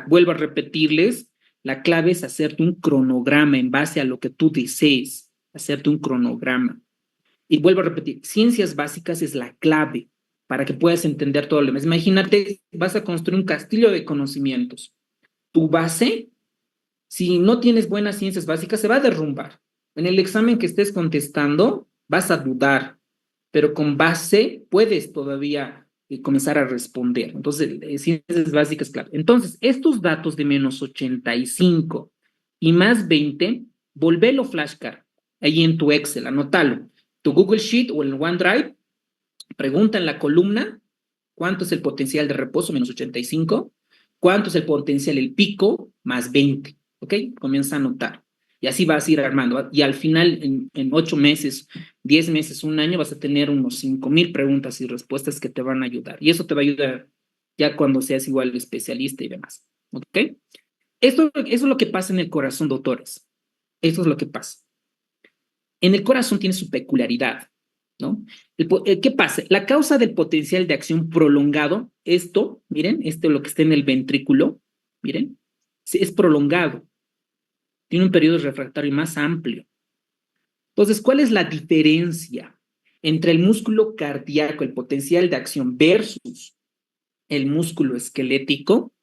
Vuelvo a repetirles, la clave es hacerte un cronograma en base a lo que tú desees, hacerte un cronograma. Y vuelvo a repetir, ciencias básicas es la clave para que puedas entender todo lo demás. Imagínate, vas a construir un castillo de conocimientos. Tu base, si no tienes buenas ciencias básicas, se va a derrumbar. En el examen que estés contestando, vas a dudar, pero con base puedes todavía comenzar a responder. Entonces, ciencias básicas, claro. Entonces, estos datos de menos 85 y más 20, volvelo flashcard ahí en tu Excel, anótalo. Tu Google Sheet o en OneDrive, pregunta en la columna cuánto es el potencial de reposo, menos 85, cuánto es el potencial, el pico, más 20, ¿ok? Comienza a anotar. Y así vas a ir armando. Y al final, en 8 meses, 10 meses, un año, vas a tener unos 5,000 preguntas y respuestas que te van a ayudar. Y eso te va a ayudar ya cuando seas igual especialista y demás. ¿Ok? Eso es lo que pasa en el corazón, doctores. Eso es lo que pasa. En el corazón tiene su peculiaridad, ¿no? ¿Qué pasa? La causa del potencial de acción prolongado, esto, miren, lo que está en el ventrículo, miren, es prolongado. Tiene un periodo refractario más amplio. Entonces, ¿cuál es la diferencia entre el músculo cardíaco, el potencial de acción, versus el músculo esquelético?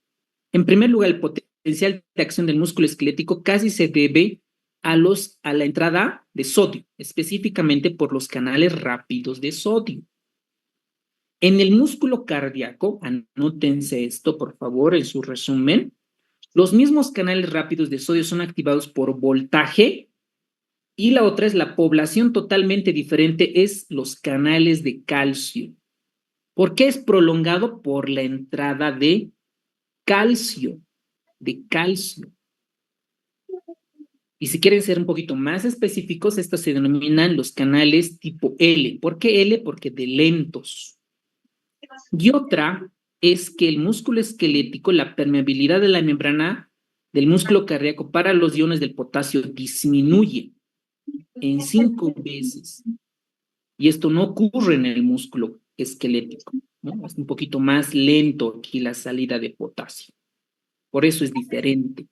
En primer lugar, el potencial de acción del músculo esquelético casi se debe a la entrada de sodio, específicamente por los canales rápidos de sodio. En el músculo cardíaco, anótense esto, por favor, en su resumen, los mismos canales rápidos de sodio son activados por voltaje, y la otra es la población totalmente diferente, es los canales de calcio. ¿Por qué es prolongado? Por la entrada de calcio, Y si quieren ser un poquito más específicos, estos se denominan los canales tipo L. ¿Por qué L? Porque de lentos. Y otra es que el músculo esquelético, la permeabilidad de la membrana del músculo cardíaco para los iones del potasio disminuye en 5 veces. Y esto no ocurre en el músculo esquelético, ¿no? Es un poquito más lento aquí la salida de potasio. Por eso es diferente.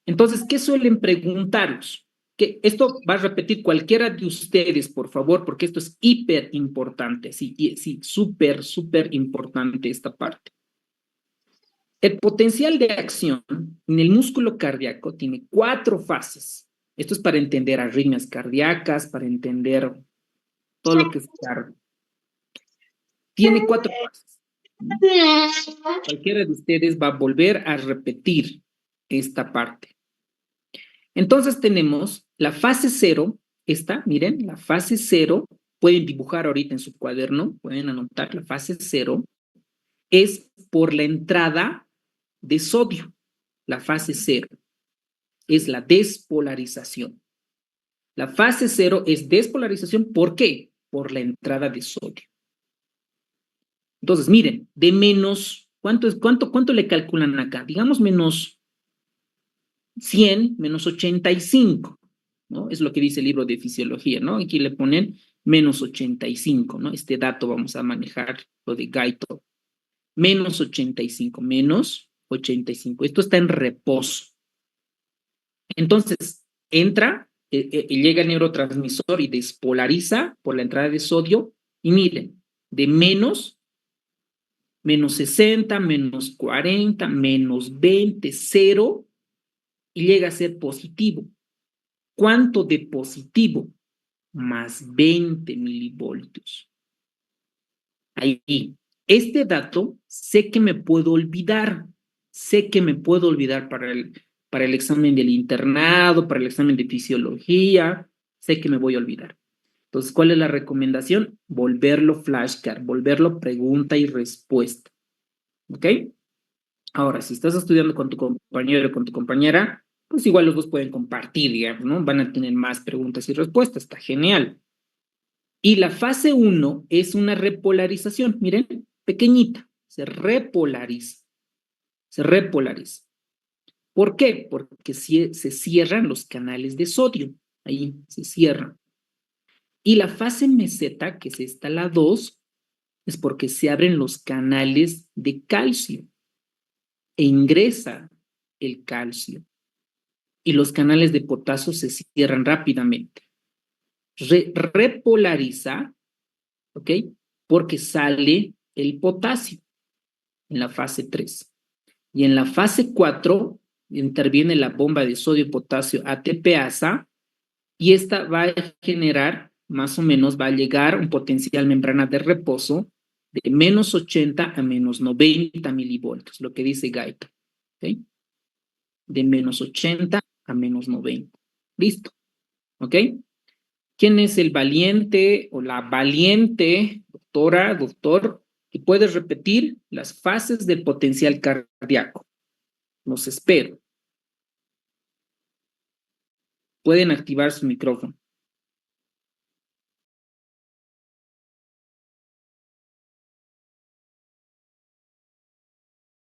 Entonces, ¿qué suelen preguntaros? Que esto va a repetir cualquiera de ustedes, por favor, porque esto es hiper importante, sí, súper, súper importante esta parte. El potencial de acción en el músculo cardíaco tiene 4 fases. Esto es para entender arritmias cardíacas, para entender todo lo que es cardio. Tiene 4 fases. Cualquiera de ustedes va a volver a repetir esta parte. Entonces tenemos la fase 0, miren, la fase 0, pueden dibujar ahorita en su cuaderno, pueden anotar, la fase 0 es por la entrada de sodio. La fase 0 es la despolarización. La fase 0 es despolarización, ¿por qué? Por la entrada de sodio. Entonces, miren, de menos, ¿cuánto le calculan acá? Digamos menos 100, menos 85, ¿no? Es lo que dice el libro de fisiología, ¿no? Aquí le ponen menos 85, ¿no? Este dato vamos a manejar, lo de Guyton. Menos 85, menos 85. Esto está en reposo. Entonces, entra llega el neurotransmisor y despolariza por la entrada de sodio, y miren, de menos 60, menos 40, menos 20, 0, y llega a ser positivo. ¿Cuánto de positivo? Más 20 milivoltios. Ahí, este dato sé que me puedo olvidar, para el examen del internado, para el examen de fisiología, sé que me voy a olvidar. Entonces, ¿cuál es la recomendación? Volverlo flashcard, volverlo pregunta y respuesta. ¿Ok? Ahora, si estás estudiando con tu compañero o con tu compañera, pues igual los dos pueden compartir, digamos, ¿no? Van a tener más preguntas y respuestas, está genial. Y la fase 1 es una repolarización, miren, pequeñita, se repolariza. ¿Por qué? Porque se cierran los canales de sodio, ahí se cierran. Y la fase meseta, que es esta, la 2, es porque se abren los canales de calcio e ingresa el calcio. Y los canales de potasio se cierran rápidamente. Repolariza, ¿ok? Porque sale el potasio en la fase 3. Y en la fase 4 interviene la bomba de sodio-potasio ATPasa, y esta va a generar, más o menos, va a llegar a un potencial membrana de reposo de menos 80 a menos 90 milivoltios, lo que dice Gaito. ¿Ok? De menos 80 a menos 90. Listo. ¿Ok? ¿Quién es el valiente o la valiente, doctora, doctor, que puede repetir las fases del potencial cardíaco? Los espero. Pueden activar su micrófono.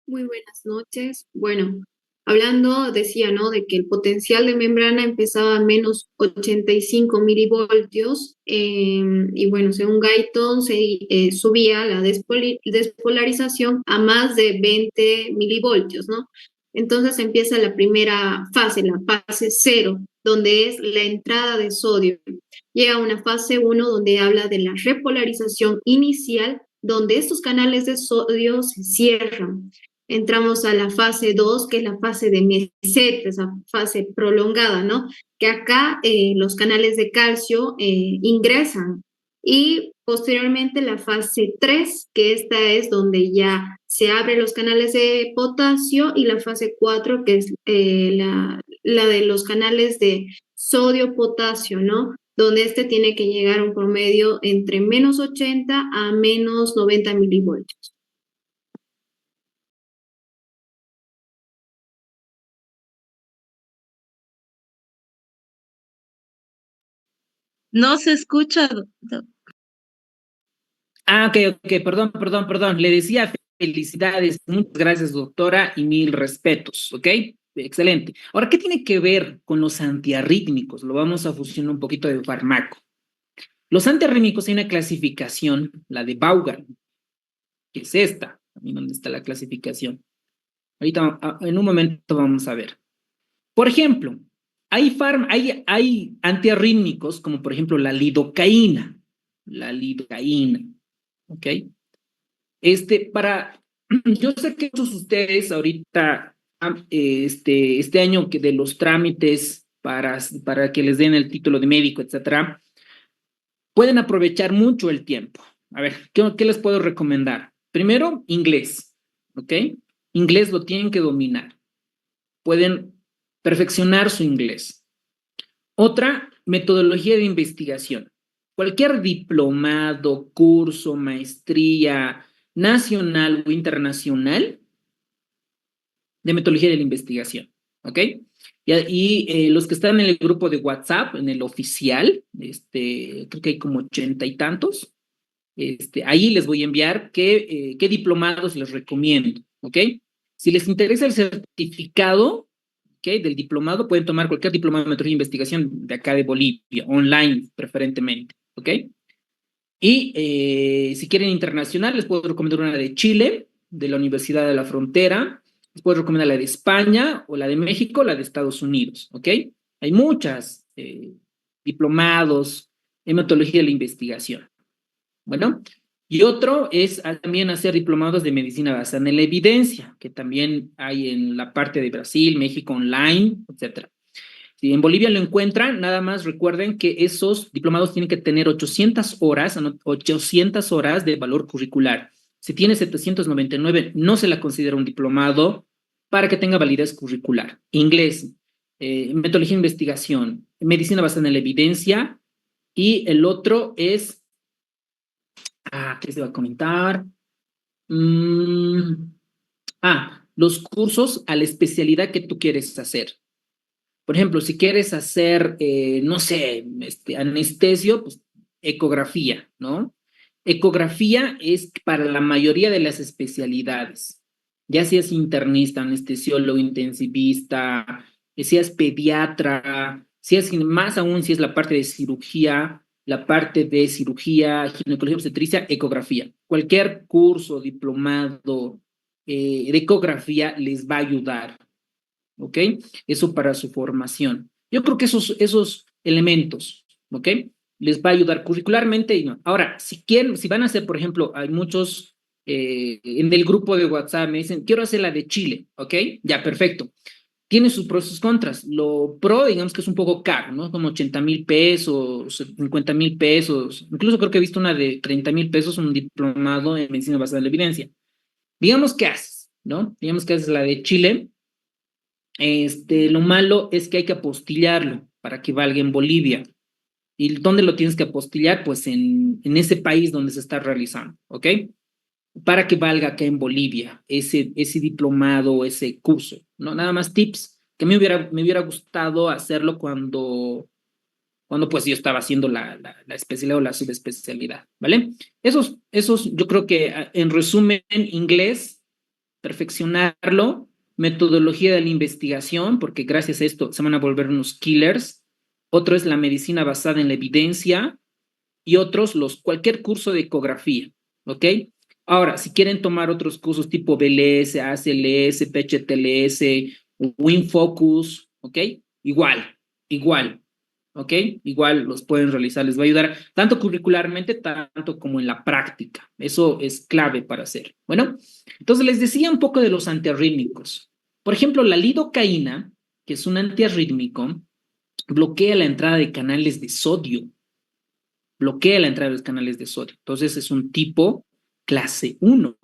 Muy buenas noches. Bueno, hablando, decía, ¿no? De que el potencial de membrana empezaba a menos 85 milivoltios, y bueno, según Guyton subía la despolarización a más de 20 milivoltios, ¿no? Entonces empieza la primera fase, la fase 0, donde es la entrada de sodio. Llega a una fase 1 donde habla de la repolarización inicial, donde estos canales de sodio se cierran. Entramos a la fase 2, que es la fase de meseta, esa fase prolongada, ¿no? Que acá los canales de calcio ingresan. Y posteriormente la fase 3, que esta es donde ya se abren los canales de potasio, y la fase 4, que es la de los canales de sodio-potasio, ¿no? Donde este tiene que llegar a un promedio entre menos 80 a menos 90 milivoltios. No se escucha. Ok, perdón. Le decía felicidades, muchas gracias, doctora, y mil respetos, ¿ok? Excelente. Ahora, ¿qué tiene que ver con los antiarrítmicos? Lo vamos a fusionar un poquito de farmaco. Los antiarrítmicos hay una clasificación, la de Vaughan, que es esta. A mí, ¿dónde está la clasificación? Ahorita, en un momento vamos a ver. Por ejemplo, hay antiarrítmicos como por ejemplo la lidocaína, ¿ok? Yo sé que todos ustedes ahorita, este año que de los trámites para que les den el título de médico, etcétera, pueden aprovechar mucho el tiempo. A ver, ¿qué les puedo recomendar? Primero, inglés, ¿ok? Inglés lo tienen que dominar. Pueden perfeccionar su inglés. Otra, metodología de investigación. Cualquier diplomado, curso, maestría nacional o internacional de metodología de la investigación, ¿ok? Y los que están en el grupo de WhatsApp, en el oficial, creo que hay como 80 y tantos, ahí les voy a enviar qué diplomados les recomiendo, ¿ok? Si les interesa el certificado, ¿ok?, del diplomado, pueden tomar cualquier diplomado de metodología de investigación de acá de Bolivia, online preferentemente, ¿ok? Y si quieren internacional, les puedo recomendar una de Chile, de la Universidad de la Frontera. Les puedo recomendar la de España, o la de México, o la de Estados Unidos, ¿ok? Hay muchas diplomados en metodología de la investigación. Bueno, y otro es también hacer diplomados de medicina basada en la evidencia, que también hay en la parte de Brasil, México online, etcétera. Si en Bolivia lo encuentran, nada más recuerden que esos diplomados tienen que tener 800 horas de valor curricular. Si tiene 799, no se la considera un diplomado para que tenga validez curricular. Inglés, metodología de investigación, medicina basada en la evidencia, y el otro es, ¿qué se va a comentar? Los cursos a la especialidad que tú quieres hacer. Por ejemplo, si quieres hacer, no sé, anestesio, pues ecografía, ¿no? Ecografía es para la mayoría de las especialidades, ya seas internista, anestesiólogo, intensivista, seas pediatra, seas, más aún si es la parte de cirugía, ginecología, obstetricia, ecografía. Cualquier curso, diplomado de ecografía les va a ayudar. ¿Ok? Eso para su formación. Yo creo que esos elementos, ¿ok? Les va a ayudar curricularmente y no. Ahora, si van a hacer, por ejemplo, hay muchos en el grupo de WhatsApp me dicen, quiero hacer la de Chile, ¿ok? Ya, perfecto. Tiene sus pros y sus contras. Lo pro, digamos que es un poco caro, ¿no? Como 80,000 pesos, 50,000 pesos. Incluso creo que he visto una de 30,000 pesos, un diplomado en medicina basada en la evidencia. Digamos que haces, ¿no? Digamos que haces la de Chile. Lo malo es que hay que apostillarlo para que valga en Bolivia. ¿Y dónde lo tienes que apostillar? Pues en ese país donde se está realizando, ¿ok? Para que valga acá en Bolivia ese diplomado, ese curso, ¿no? Nada más tips que me hubiera gustado hacerlo cuando pues yo estaba haciendo la especialidad o la subespecialidad, ¿vale? Esos yo creo que en resumen, inglés, perfeccionarlo, metodología de la investigación, porque gracias a esto se van a volver unos killers. Otro es la medicina basada en la evidencia y otros cualquier curso de ecografía, ¿ok? Ahora, si quieren tomar otros cursos tipo BLS, ACLS, PHTLS, WinFocus, ¿ok? Igual, ¿ok? Igual los pueden realizar, les va a ayudar tanto curricularmente, tanto como en la práctica. Eso es clave para hacer. Bueno, entonces les decía un poco de los antiarrítmicos. Por ejemplo, la lidocaína, que es un antiarrítmico, bloquea la entrada de canales de sodio. Bloquea la entrada de los canales de sodio. Entonces es un tipo clase 1.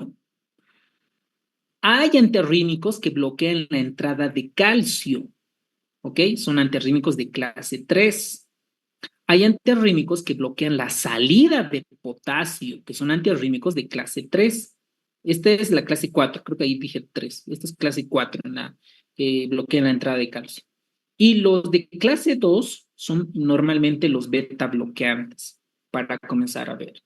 Hay antiarrítmicos que bloquean la entrada de calcio. ¿Ok? Son antiarrítmicos de clase 3. Hay antiarrítmicos que bloquean la salida de potasio, que son antiarrítmicos de clase 3. Esta es la clase 4, creo que ahí dije 3. Esta es clase 4, que bloquean la entrada de calcio. Y los de clase 2 son normalmente los beta bloqueantes, para comenzar a ver.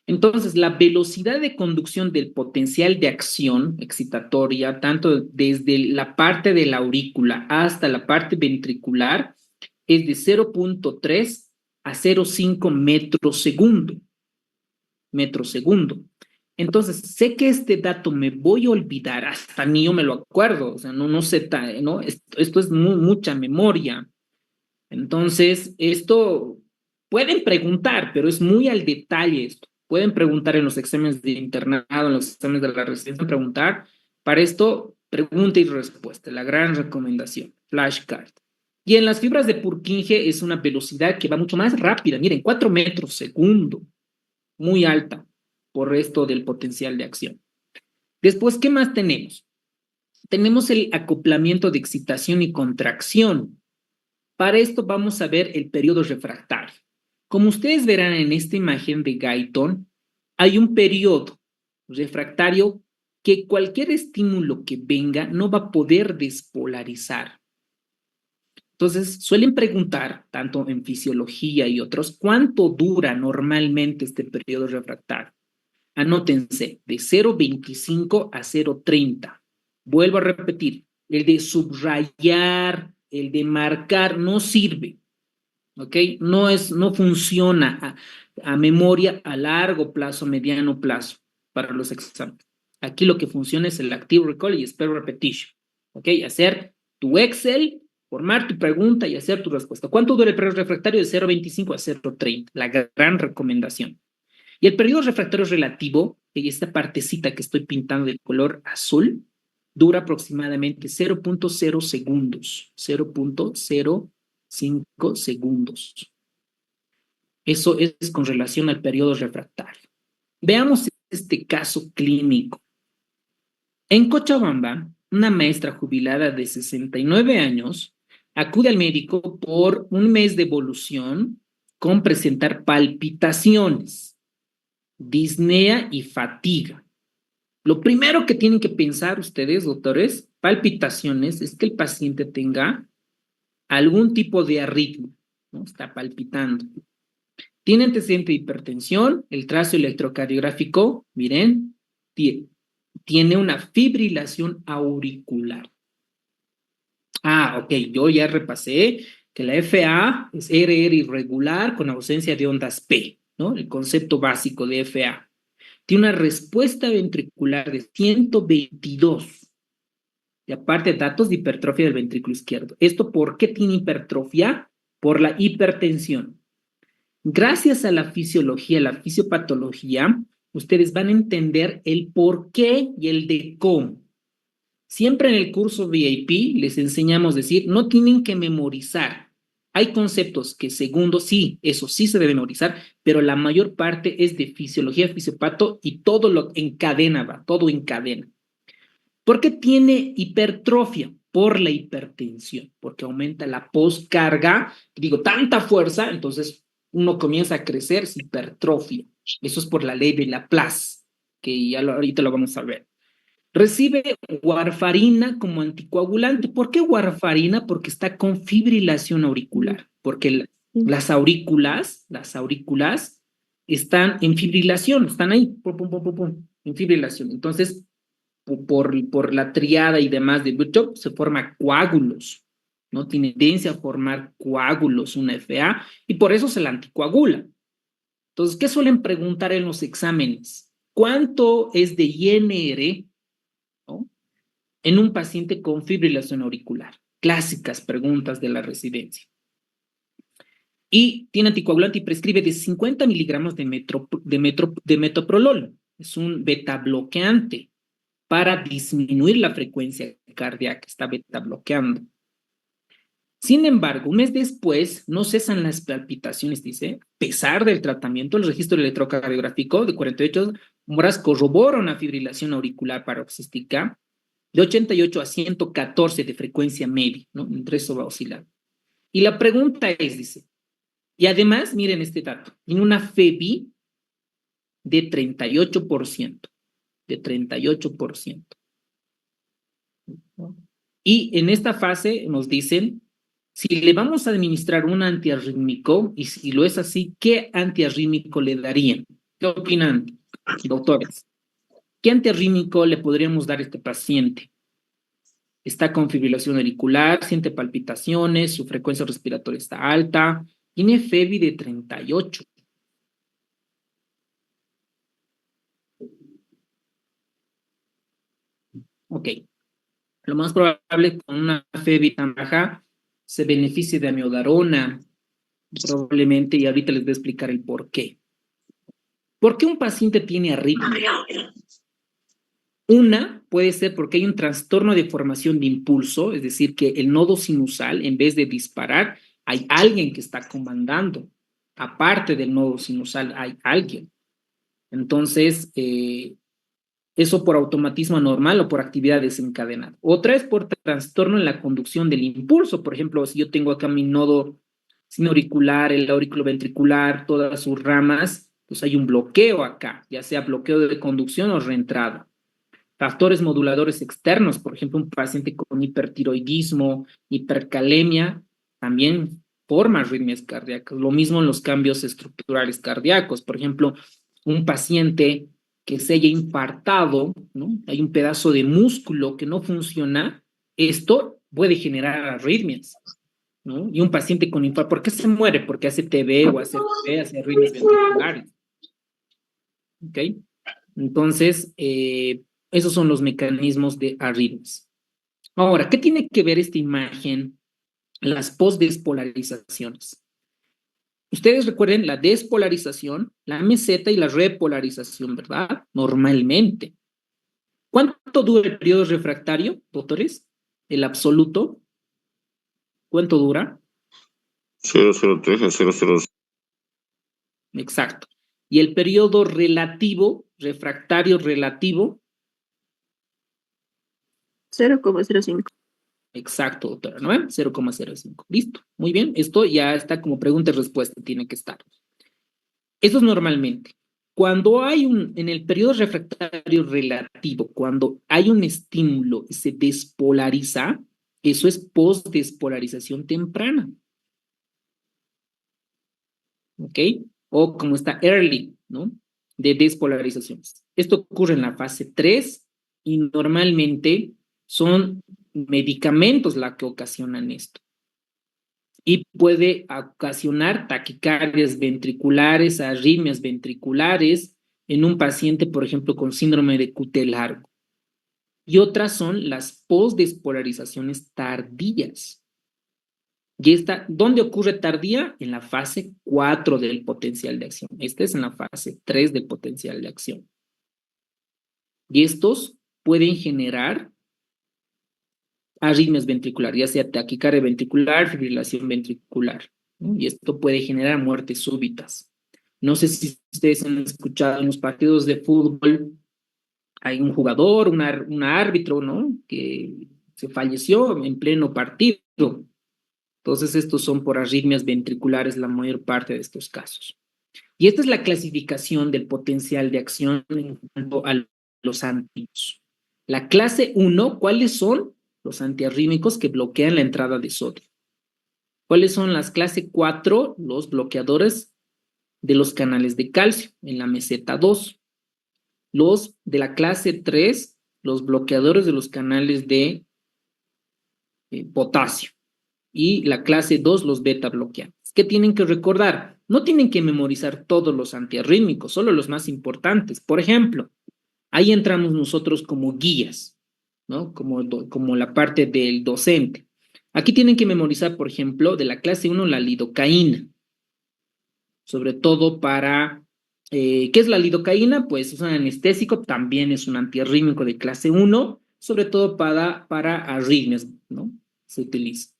Entonces, la velocidad de conducción del potencial de acción excitatoria, tanto desde la parte de la aurícula hasta la parte ventricular, es de 0.3 a 0.5 metros segundo. Entonces, sé que este dato me voy a olvidar, hasta ni yo me lo acuerdo, o sea, no sé, ¿no? Esto es mucha memoria. Entonces, esto pueden preguntar, pero es muy al detalle esto. Pueden preguntar en los exámenes de internado, en los exámenes de la residencia, preguntar. Para esto, pregunta y respuesta, la gran recomendación, flashcard. Y en las fibras de Purkinje es una velocidad que va mucho más rápida, miren, 4 metros segundo, muy alta por esto del potencial de acción. Después, ¿qué más tenemos? Tenemos el acoplamiento de excitación y contracción. Para esto vamos a ver el periodo refractario. Como ustedes verán en esta imagen de Guyton, hay un periodo refractario que cualquier estímulo que venga no va a poder despolarizar. Entonces, suelen preguntar, tanto en fisiología y otros, ¿cuánto dura normalmente este periodo refractario? Anótense, de 0.25 a 0.30. Vuelvo a repetir, el de subrayar, el de marcar, no sirve, ¿ok? No funciona a memoria a largo plazo, mediano plazo para los exámenes. Aquí lo que funciona es el active recall y spell repetition, ¿ok? Hacer tu Excel formar tu pregunta y hacer tu respuesta. ¿Cuánto dura el periodo refractario? De 0,25 a 0,30, la gran recomendación. Y el periodo refractario relativo, y esta partecita que estoy pintando de color azul, dura aproximadamente 0,0 segundos, 0,05 segundos. Eso es con relación al periodo refractario. Veamos este caso clínico. En Cochabamba, una maestra jubilada de 69 años acude al médico por un mes de evolución con presentar palpitaciones, disnea y fatiga. Lo primero que tienen que pensar ustedes, doctores, palpitaciones, es que el paciente tenga algún tipo de arritmia, ¿no? Está palpitando. Tiene antecedente de hipertensión, el trazo electrocardiográfico, miren, tiene una fibrilación auricular. Ok, yo ya repasé que la FA es RR irregular con ausencia de ondas P, ¿no? El concepto básico de FA. Tiene una respuesta ventricular de 122. Y aparte, datos de hipertrofia del ventrículo izquierdo. ¿Esto por qué tiene hipertrofia? Por la hipertensión. Gracias a la fisiología, la fisiopatología, ustedes van a entender el por qué y el de cómo. Siempre en el curso VIP les enseñamos a decir, no tienen que memorizar. Hay conceptos que segundo, sí, eso sí se debe memorizar, pero la mayor parte es de fisiología, fisiopato y todo lo encadena, va, todo encadena. ¿Por qué tiene hipertrofia? Por la hipertensión, porque aumenta la poscarga, digo, tanta fuerza, entonces uno comienza a crecer, es hipertrofia. Eso es por la ley de Laplace, que ya ahorita lo vamos a ver. Recibe warfarina como anticoagulante. ¿Por qué warfarina? Porque está con fibrilación auricular, porque las aurículas están en fibrilación, están ahí, en fibrilación. Entonces, por la triada y demás de Butchop, se forma coágulos, ¿no? Tiene tendencia a formar coágulos, una FA, y por eso se la anticoagula. Entonces, ¿qué suelen preguntar en los exámenes? ¿Cuánto es de INR, ¿no? En un paciente con fibrilación auricular? Clásicas preguntas de la residencia. Y tiene anticoagulante y prescribe de 50 miligramos de metoprolol. Es un beta bloqueante para disminuir la frecuencia cardíaca, está beta bloqueando. Sin embargo, un mes después no cesan las palpitaciones, dice, a pesar del tratamiento, el registro electrocardiográfico de 48 horas corrobora una fibrilación auricular paroxística de 88 a 114 de frecuencia media, ¿no? Entre eso va a oscilar. Y la pregunta es, dice, y además, miren este dato, en una FEBI de 38%, de 38%. Y en esta fase nos dicen, si le vamos a administrar un antiarrítmico, y si lo es así, ¿qué antiarrítmico le darían? ¿Qué opinan, doctores? ¿Qué antiarrítmico le podríamos dar a este paciente? Está con fibrilación auricular, siente palpitaciones, su frecuencia respiratoria está alta, tiene FEBI de 38. Ok. Lo más probable con una FEBI tan baja se beneficie de amiodarona, probablemente, y ahorita les voy a explicar el por qué. ¿Por qué un paciente tiene arritmia? Una puede ser porque hay un trastorno de formación de impulso, es decir, que el nodo sinusal, en vez de disparar, hay alguien que está comandando. Aparte del nodo sinusal, hay alguien. Entonces, eso por automatismo normal o por actividad desencadenada. Otra es por trastorno en la conducción del impulso. Por ejemplo, si yo tengo acá mi nodo sinoauricular, el auriculoventricular, todas sus ramas, pues hay un bloqueo acá, ya sea bloqueo de conducción o reentrada. Factores moduladores externos, por ejemplo, un paciente con hipertiroidismo, hipercalemia, también forma arritmias cardíacas. Lo mismo en los cambios estructurales cardíacos. Por ejemplo, un paciente que se haya infartado, ¿no? Hay un pedazo de músculo que no funciona, esto puede generar arritmias, ¿no? Y un paciente con infarto, ¿por qué se muere? Porque hace TB o hace FB, hace arritmias ventriculares. ¿Ok? Entonces, esos son los mecanismos de arritmias. Ahora, ¿qué tiene que ver esta imagen las postdespolarizaciones. Ustedes recuerden la despolarización, la meseta y la repolarización, ¿verdad? Normalmente. ¿Cuánto dura el periodo refractario, doctores? El absoluto. ¿Cuánto dura? 003 a 00. Exacto. Y el periodo relativo, refractario relativo. 0,05. Exacto, doctora, ¿no? 0,05. Listo. Muy bien. Esto ya está como pregunta y respuesta, tiene que estar. Eso es normalmente. Cuando hay en el periodo refractario relativo, cuando hay un estímulo y se despolariza, eso es postdespolarización temprana. ¿Ok? O como está early, ¿no? De despolarizaciones. Esto ocurre en la fase 3 y normalmente son medicamentos la que ocasionan esto. Y puede ocasionar taquicardias ventriculares, arritmias ventriculares en un paciente, por ejemplo, con síndrome de QT largo. Y otras son las postdespolarizaciones tardías. Y esta, ¿dónde ocurre tardía? En la fase 4 del potencial de acción. Esta es en la fase 3 del potencial de acción. Y estos pueden generar arritmias ventriculares, ya sea taquicardia ventricular, fibrilación ventricular, ¿no? Y esto puede generar muertes súbitas. No sé si ustedes han escuchado en los partidos de fútbol, hay un jugador, un árbitro, ¿no? Que se falleció en pleno partido. Entonces, estos son por arritmias ventriculares la mayor parte de estos casos. Y esta es la clasificación del potencial de acción en cuanto a los antídotos. La clase 1, ¿cuáles son? Los antiarrítmicos que bloquean la entrada de sodio. ¿Cuáles son las clase 4? Los bloqueadores de los canales de calcio en la meseta 2. Los de la clase 3, los bloqueadores de los canales de potasio. Y la clase 2, los beta bloqueantes. ¿Qué tienen que recordar? No tienen que memorizar todos los antiarrítmicos, solo los más importantes. Por ejemplo, ahí entramos nosotros como guías, ¿no? Como la parte del docente. Aquí tienen que memorizar, por ejemplo, de la clase 1, la lidocaína. Sobre todo para, ¿qué es la lidocaína? Pues es un anestésico, también es un antiarrítmico de clase 1, sobre todo para arritmias, ¿no? Se utiliza.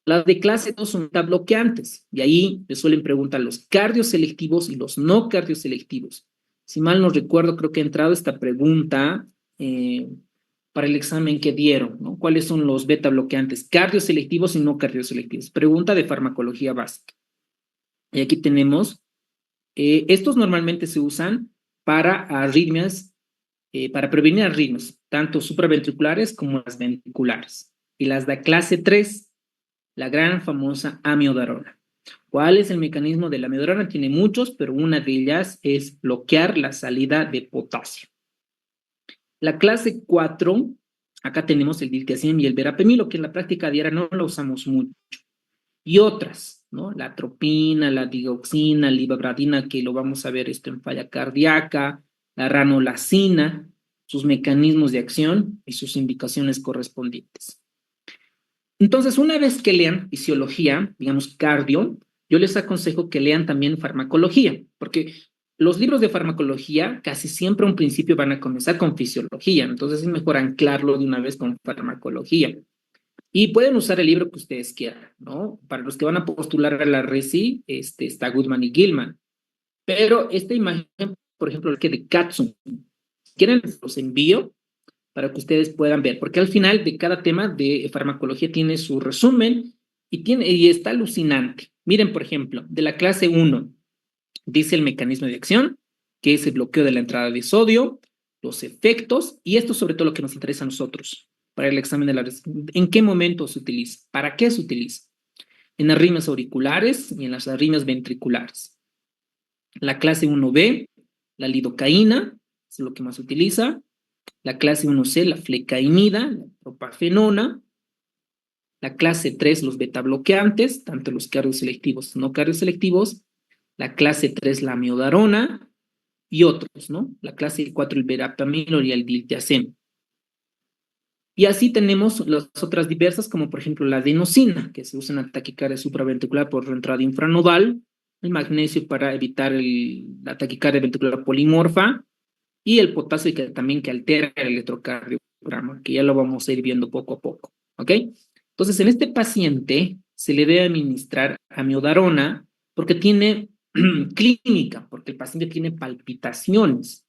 Las de clase 2 son bloqueantes, y ahí le suelen preguntar los cardioselectivos y los no cardioselectivos. Si mal no recuerdo, creo que ha entrado esta pregunta para el examen que dieron, ¿no? ¿Cuáles son los beta bloqueantes cardioselectivos y no cardioselectivos? Pregunta de farmacología básica. Y aquí tenemos, estos normalmente se usan para arritmias, para prevenir arritmias, tanto supraventriculares como las ventriculares. Y las de clase 3, la gran famosa amiodarona. ¿Cuál es el mecanismo de la amiodarona? Tiene muchos, pero una de ellas es bloquear la salida de potasio. La clase 4, acá tenemos el diltiazem y el verapamilo, que en la práctica diaria no lo usamos mucho. Y otras, ¿no? La atropina, la digoxina, la ibabradina, que lo vamos a ver esto en falla cardíaca, la ranolacina, sus mecanismos de acción y sus indicaciones correspondientes. Entonces, una vez que lean fisiología, digamos cardio, yo les aconsejo que lean también farmacología, porque los libros de farmacología casi siempre a un principio van a comenzar con fisiología, entonces es mejor anclarlo de una vez con farmacología. Y pueden usar el libro que ustedes quieran, ¿no? Para los que van a postular a la RECI, está Goodman y Gilman. Pero esta imagen, por ejemplo, la que de Katsun, si quieren los envío para que ustedes puedan ver, porque al final de cada tema de farmacología tiene su resumen y está alucinante. Miren, por ejemplo, de la clase 1, dice el mecanismo de acción, que es el bloqueo de la entrada de sodio, los efectos, y esto sobre todo lo que nos interesa a nosotros para el examen de la ¿en qué momento se utiliza? ¿Para qué se utiliza? En arritmias auriculares y en las arritmias ventriculares. La clase 1B, la lidocaína, es lo que más se utiliza. La clase 1C, la flecaimida, la propafenona. La clase 3, los betabloqueantes, tanto los cardioselectivos como no cardioselectivos. La clase 3, la amiodarona y otros, ¿no? La clase 4, el verapamilo y el diltiazem. Y así tenemos las otras diversas, como por ejemplo la adenosina, que se usa en la taquicardia supraventricular por entrada infranodal, el magnesio para evitar la taquicardia ventricular polimorfa, y el potasio que altera el electrocardiograma, que ya lo vamos a ir viendo poco a poco, ¿ok? Entonces, en este paciente se le debe administrar amiodarona porque tiene clínica, porque el paciente tiene palpitaciones.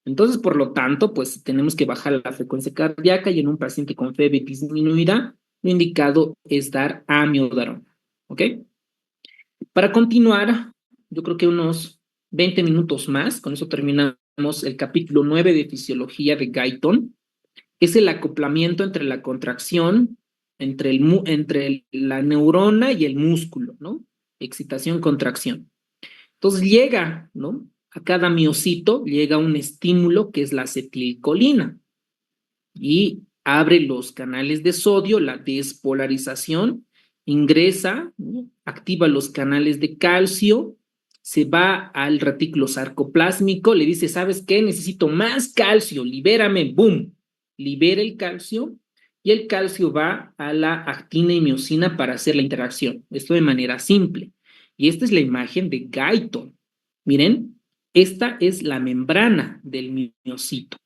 Entonces, por lo tanto, pues tenemos que bajar la frecuencia cardíaca y en un paciente con fiebre disminuida, lo indicado es dar amiodarona, ¿ok? Para continuar, yo creo que unos 20 minutos más, con eso terminamos el capítulo 9 de Fisiología de Guyton, es el acoplamiento entre la contracción, entre la neurona y el músculo, ¿no? Excitación, contracción. Entonces llega, ¿no? A cada miocito llega un estímulo que es la acetilcolina y abre los canales de sodio, la despolarización, ingresa, ¿no? Activa los canales de calcio, se va al retículo sarcoplásmico, le dice, ¿sabes qué? Necesito más calcio, libérame, boom, libera el calcio y el calcio va a la actina y miocina para hacer la interacción. Esto de manera simple. Y esta es la imagen de Guyton. Miren, esta es la membrana del miocito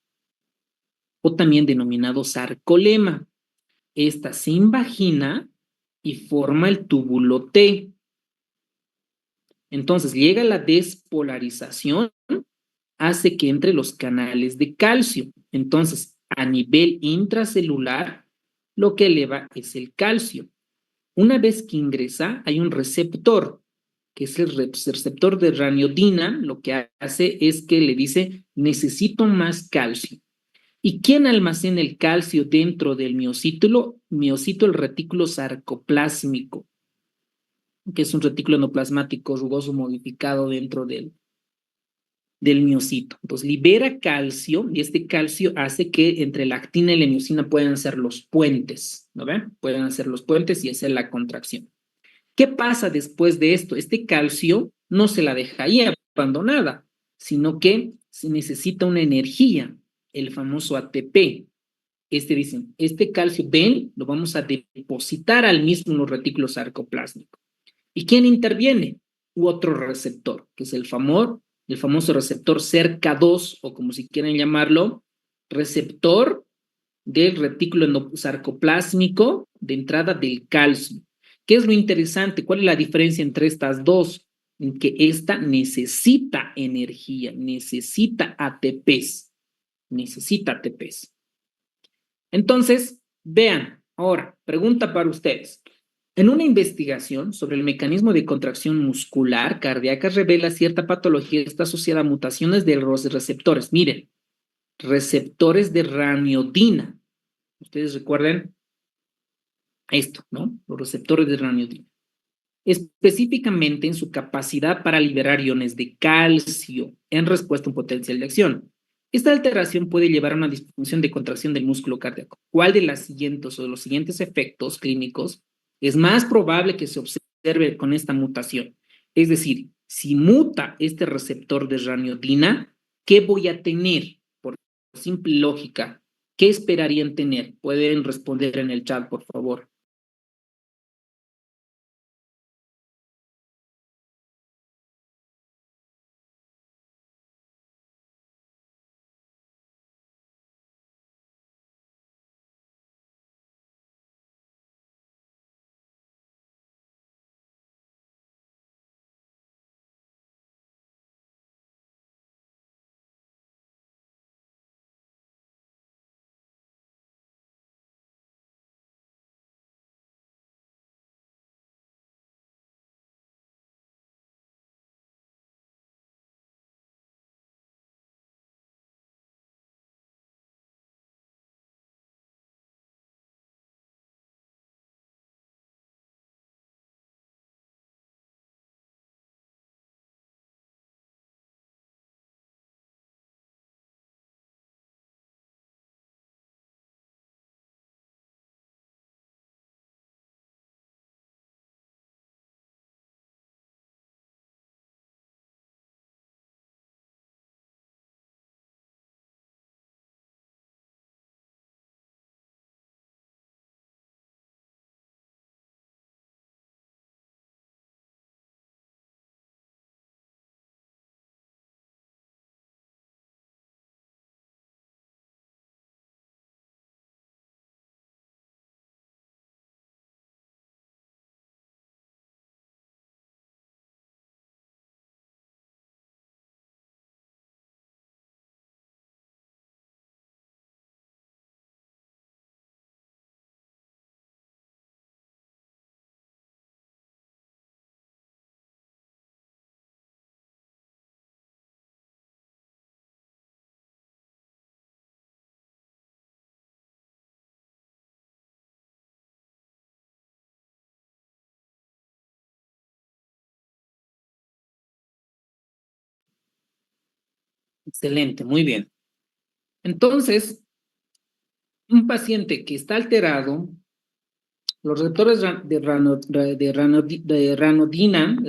o también denominado sarcolema. Esta se invagina y forma el túbulo T. Entonces llega la despolarización, hace que entre los canales de calcio. Entonces, a nivel intracelular, lo que eleva es el calcio. Una vez que ingresa, hay un receptor, que es el receptor de raniodina. Lo que hace es que le dice, necesito más calcio. ¿Y quién almacena el calcio dentro del miocito? Miocito, el retículo sarcoplásmico, que es un retículo endoplasmático rugoso modificado dentro del miocito. Entonces libera calcio y este calcio hace que entre la actina y la miocina puedan ser los puentes, ¿no ven? Pueden hacer los puentes y hacer la contracción. ¿Qué pasa después de esto? Este calcio no se la deja ahí abandonada, sino que se necesita una energía, el famoso ATP. Dicen, este calcio, ven, lo vamos a depositar al mismo en los retículos sarcoplásmicos. ¿Y quién interviene? U otro receptor, que es el famoso receptor CERCA2, o como si quieren llamarlo, receptor del retículo sarcoplásmico de entrada del calcio. ¿Qué es lo interesante? ¿Cuál es la diferencia entre estas dos? En que esta necesita energía, necesita ATPs, necesita ATPs. Entonces, vean, ahora, pregunta para ustedes. En una investigación sobre el mecanismo de contracción muscular cardíaca revela cierta patología está asociada a mutaciones de los receptores. Miren, receptores de raniodina. Ustedes recuerden esto, ¿no? Los receptores de raniodina. Específicamente en su capacidad para liberar iones de calcio en respuesta a un potencial de acción. Esta alteración puede llevar a una disfunción de contracción del músculo cardíaco. ¿Cuál de las siguientes o de los siguientes efectos clínicos es más probable que se observe con esta mutación? Es decir, si muta este receptor de raniodina, ¿qué voy a tener? Por simple lógica, ¿qué esperarían tener? Pueden responder en el chat, por favor. Excelente, muy bien. Entonces, un paciente que está alterado, los receptores rianodina,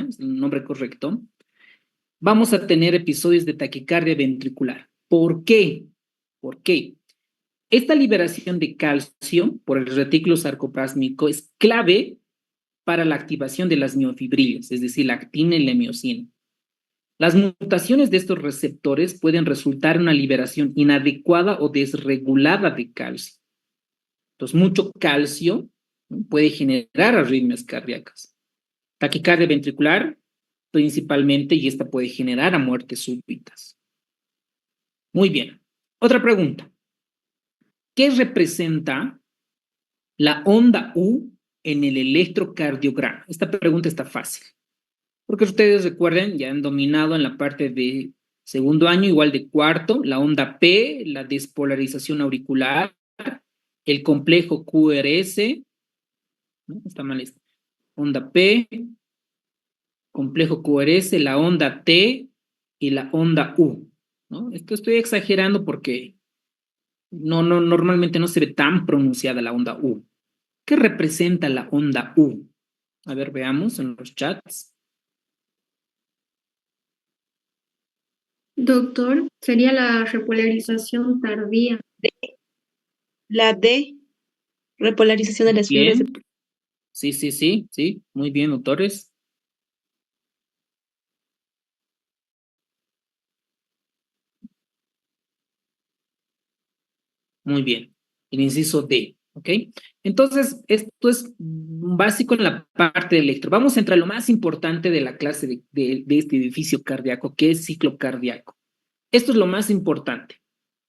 es el nombre correcto, vamos a tener episodios de taquicardia ventricular. ¿Por qué? ¿Por qué? Esta liberación de calcio por el retículo sarcoplasmico es clave para la activación de las miofibrilas, es decir, la actina y la miocina. Las mutaciones de estos receptores pueden resultar en una liberación inadecuada o desregulada de calcio. Entonces, mucho calcio, ¿no?, puede generar arritmias cardíacas. Taquicardia ventricular, principalmente, y esta puede generar a muertes súbitas. Muy bien. Otra pregunta. ¿Qué representa la onda U en el electrocardiograma? Esta pregunta está fácil, porque ustedes recuerden, ya han dominado en la parte de segundo año, igual de cuarto, la onda P, la despolarización auricular, el complejo QRS, ¿no? Está mal esto. Onda P, complejo QRS, la onda T y la onda U, ¿no? Esto estoy exagerando porque normalmente no se ve tan pronunciada la onda U. ¿Qué representa la onda U? A ver, veamos en los chats. Doctor, sería la repolarización tardía. La D, repolarización de las fibras de... Bien. Sí. Muy bien, doctores. Muy bien. El inciso D, ¿ok? Entonces, esto es básico en la parte de electro. Vamos a entrar a lo más importante de la clase de este edificio cardíaco, que es ciclo cardíaco. Esto es lo más importante.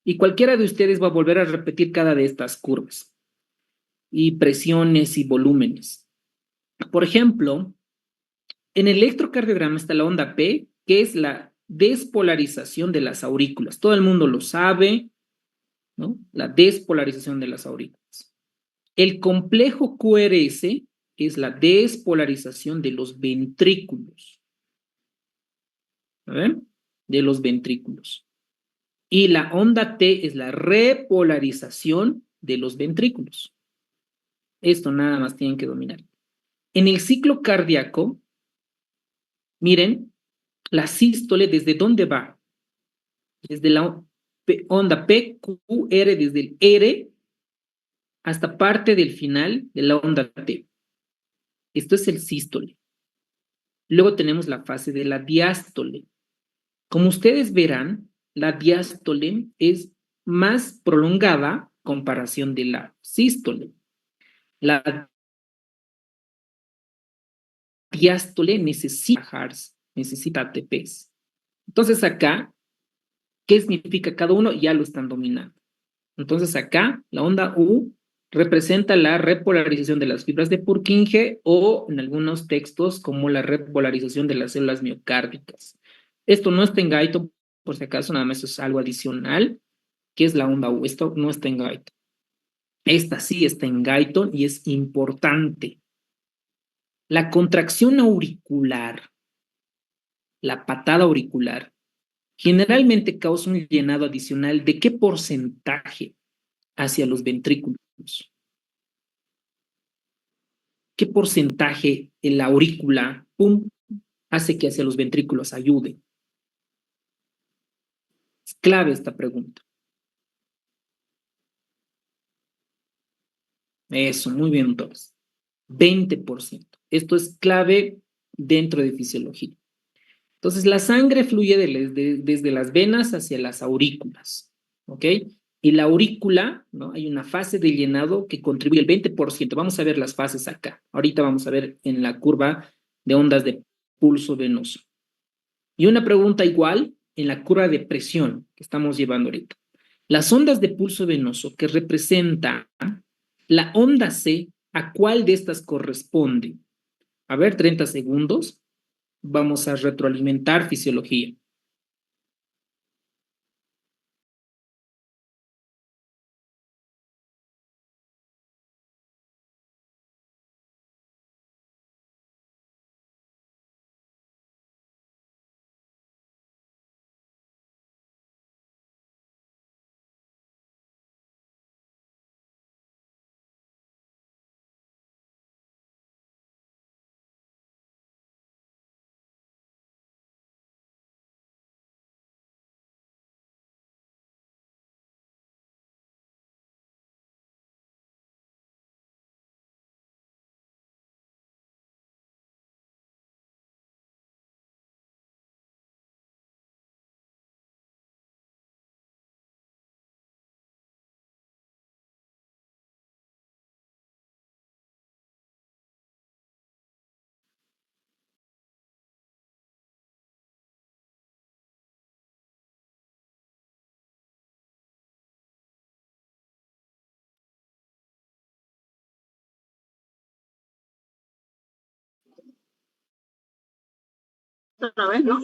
Y cualquiera de ustedes va a volver a repetir cada de estas curvas. Y presiones y volúmenes. Por ejemplo, en el electrocardiograma está la onda P, que es la despolarización de las aurículas. Todo el mundo lo sabe, ¿no? La despolarización de las aurículas. El complejo QRS es la despolarización de los ventrículos. ¿Ven? De los ventrículos. Y la onda T es la repolarización de los ventrículos. Esto nada más tienen que dominar. En el ciclo cardíaco, miren, la sístole, ¿desde dónde va? Desde la onda PQR, desde el R hasta parte del final de la onda T. Esto es el sístole. Luego tenemos la fase de la diástole. Como ustedes verán, la diástole es más prolongada en comparación de la sístole. La diástole necesita Hz, necesita ATPs. Entonces acá, ¿qué significa cada uno? Ya lo están dominando. Entonces acá, la onda U representa la repolarización de las fibras de Purkinje o en algunos textos como la repolarización de las células miocárdicas. Esto no está en Guyton, por si acaso, nada más es algo adicional, que es la onda U. Esto no está en Guyton. Esta sí está en Guyton y es importante. La contracción auricular, la patada auricular, generalmente causa un llenado adicional ¿de qué porcentaje hacia los ventrículos? ¿Qué porcentaje en la aurícula, pum, hace que hacia los ventrículos ayude? Es clave esta pregunta. Eso, muy bien, entonces. 20%. Esto es clave dentro de fisiología. Entonces, la sangre fluye desde las venas hacia las aurículas, ¿ok? Y la aurícula, ¿no? Hay una fase de llenado que contribuye el 20%. Vamos a ver las fases acá. Ahorita vamos a ver en la curva de ondas de pulso venoso. Y una pregunta igual en la curva de presión que estamos llevando ahorita. Las ondas de pulso venoso que representa la onda C, ¿a cuál de estas corresponde? A ver, 30 segundos. Vamos a retroalimentar fisiología. Otra vez, ¿no?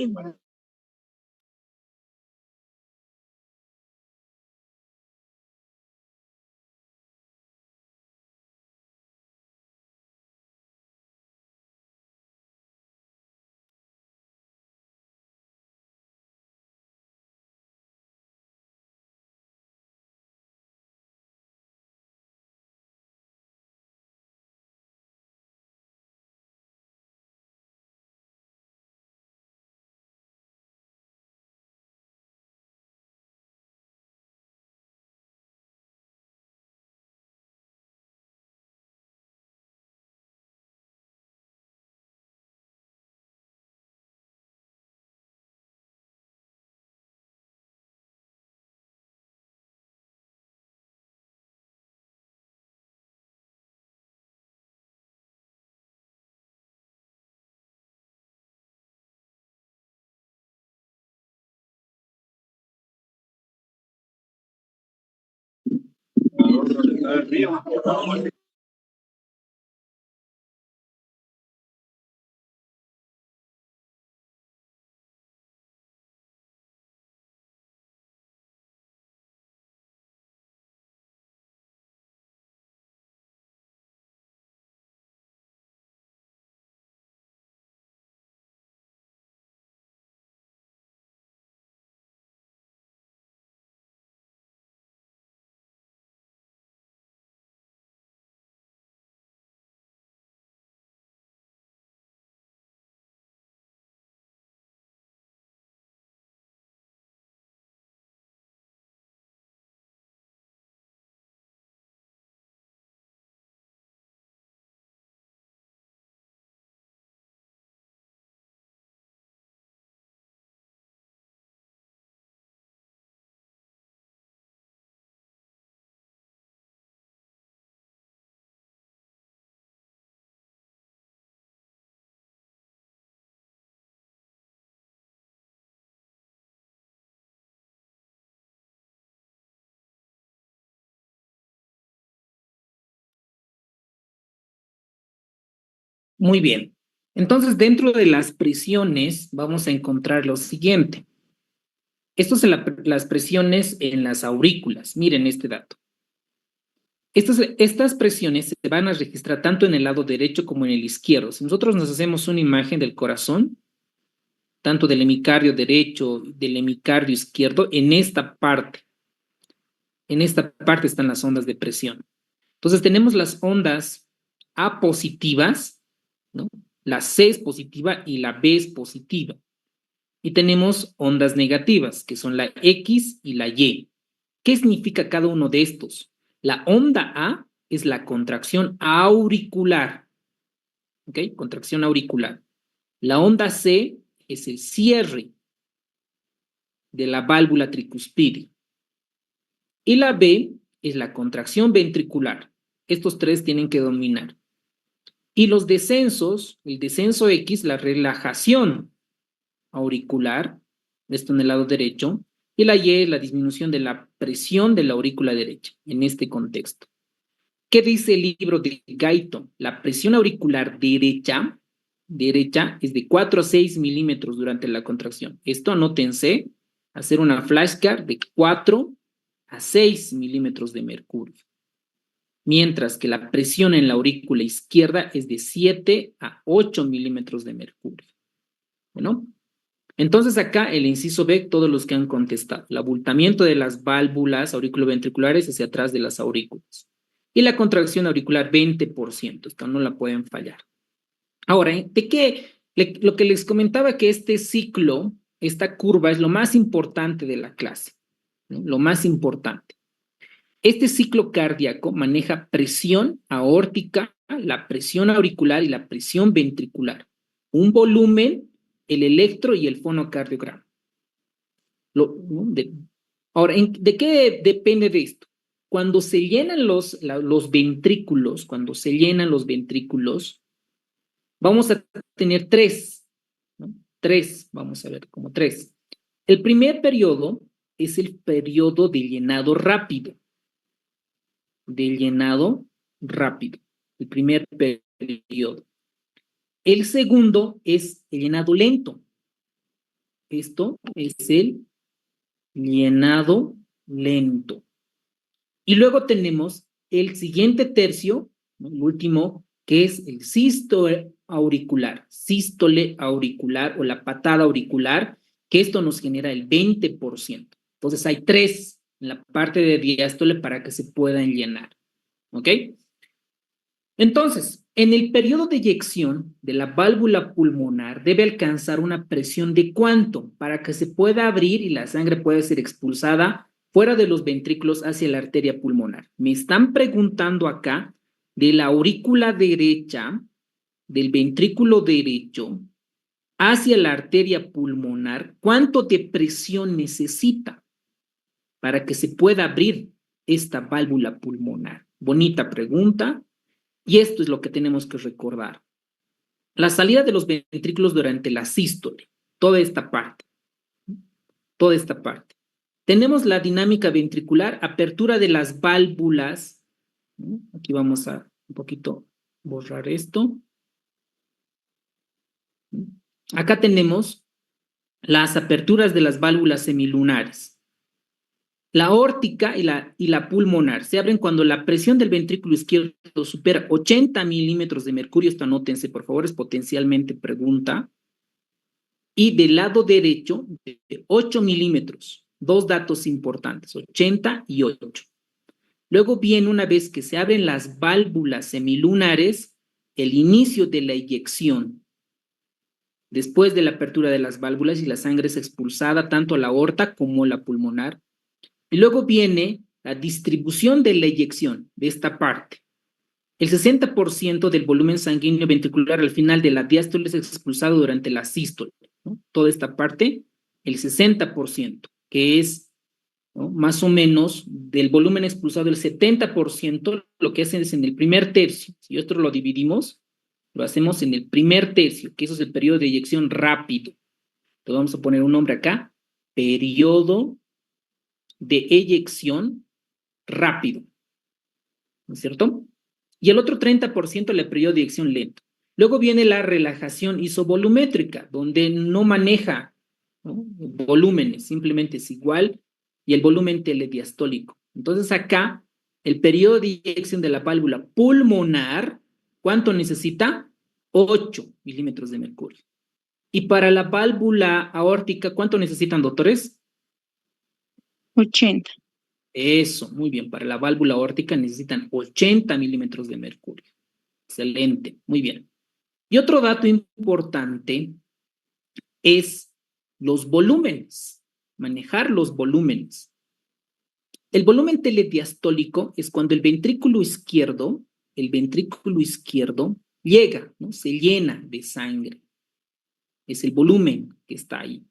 Muy bien. Entonces, dentro de las presiones vamos a encontrar lo siguiente. Estas son las presiones en las aurículas. Miren este dato. Estas presiones se van a registrar tanto en el lado derecho como en el izquierdo. Si nosotros nos hacemos una imagen del corazón, tanto del hemicardio derecho, del hemicardio izquierdo, en esta parte están las ondas de presión. Entonces tenemos las ondas A positivas, ¿no? La C es positiva y la B es positiva. Y tenemos ondas negativas, que son la X y la Y. ¿Qué significa cada uno de estos? La onda A es la contracción auricular, ¿ok? Contracción auricular. La onda C es el cierre de la válvula tricuspidia. Y la B es la contracción ventricular. Estos tres tienen que dominar. Y los descensos, el descenso X, la relajación auricular, esto en el lado derecho, y la Y es la disminución de la presión de la aurícula derecha, en este contexto. ¿Qué dice el libro de Guyton? La presión auricular derecha es de 4 a 6 milímetros durante la contracción. Esto anótense, hacer una flashcard de 4 a 6 milímetros de mercurio. Mientras que la presión en la aurícula izquierda es de 7 a 8 milímetros de mercurio. Bueno, entonces acá el inciso B, todos los que han contestado, el abultamiento de las válvulas auriculoventriculares hacia atrás de las aurículas. Y la contracción auricular 20%, esto no la pueden fallar. Ahora, lo que les comentaba que este ciclo, esta curva es lo más importante de la clase, ¿no? Lo más importante. Este ciclo cardíaco maneja presión aórtica, la presión auricular y la presión ventricular. Un volumen, el electro y el fonocardiograma. Ahora, ¿de qué depende de esto? Cuando se llenan los ventrículos, vamos a tener tres, ¿no? Tres, vamos a ver, como tres. El primer periodo es el periodo de llenado rápido. El primer periodo. El segundo es el llenado lento, Esto es el llenado lento. Y luego tenemos el siguiente tercio, ¿no? El último, que es el sístole auricular o la patada auricular, que esto nos genera el 20%. Entonces hay 3 en la parte de diástole para que se puedan llenar. ¿Ok? Entonces, en el periodo de eyección de la válvula pulmonar debe alcanzar una presión de ¿cuánto? Para que se pueda abrir y la sangre pueda ser expulsada fuera de los ventrículos hacia la arteria pulmonar. Me están preguntando acá de la aurícula derecha, del ventrículo derecho, hacia la arteria pulmonar, ¿cuánto de presión necesita para que se pueda abrir esta válvula pulmonar? Bonita pregunta. Y esto es lo que tenemos que recordar. La salida de los ventrículos durante la sístole, toda esta parte. Tenemos la dinámica ventricular, apertura de las válvulas. Aquí vamos a un poquito borrar esto. Acá tenemos las aperturas de las válvulas semilunares. La aórtica y la pulmonar se abren cuando la presión del ventrículo izquierdo supera 80 milímetros de mercurio. Esto anótense, por favor, es potencialmente pregunta. Y del lado derecho, de 8 milímetros. 2 datos importantes, 80 y 8. Luego viene, una vez que se abren las válvulas semilunares, el inicio de la eyección. Después de la apertura de las válvulas y la sangre es expulsada tanto a la aorta como a la pulmonar. Y luego viene la distribución de la eyección de esta parte. El 60% del volumen sanguíneo ventricular al final de la diástole es expulsado durante la sístole, ¿no? Toda esta parte, el 60%, que es, ¿no?, más o menos del volumen expulsado, el 70%, lo que hacen es en el primer tercio. Si esto lo dividimos, lo hacemos en el primer tercio, que eso es el periodo de eyección rápido. Entonces vamos a poner un nombre acá, periodo de eyección rápido, ¿no es cierto? Y el otro 30% el periodo de eyección lento. Luego viene la relajación isovolumétrica, donde no maneja, ¿no?, volúmenes, simplemente es igual, y el volumen telediastólico. Entonces acá, el periodo de eyección de la válvula pulmonar, ¿cuánto necesita? 8 milímetros de mercurio. Y para la válvula aórtica, ¿cuánto necesitan, doctores? 80. Eso, muy bien. Para la válvula aórtica necesitan 80 milímetros de mercurio. Excelente, muy bien. Y otro dato importante es los volúmenes, manejar los volúmenes. El volumen telediastólico es cuando el ventrículo izquierdo llega, ¿no?, se llena de sangre. Es el volumen que está ahí.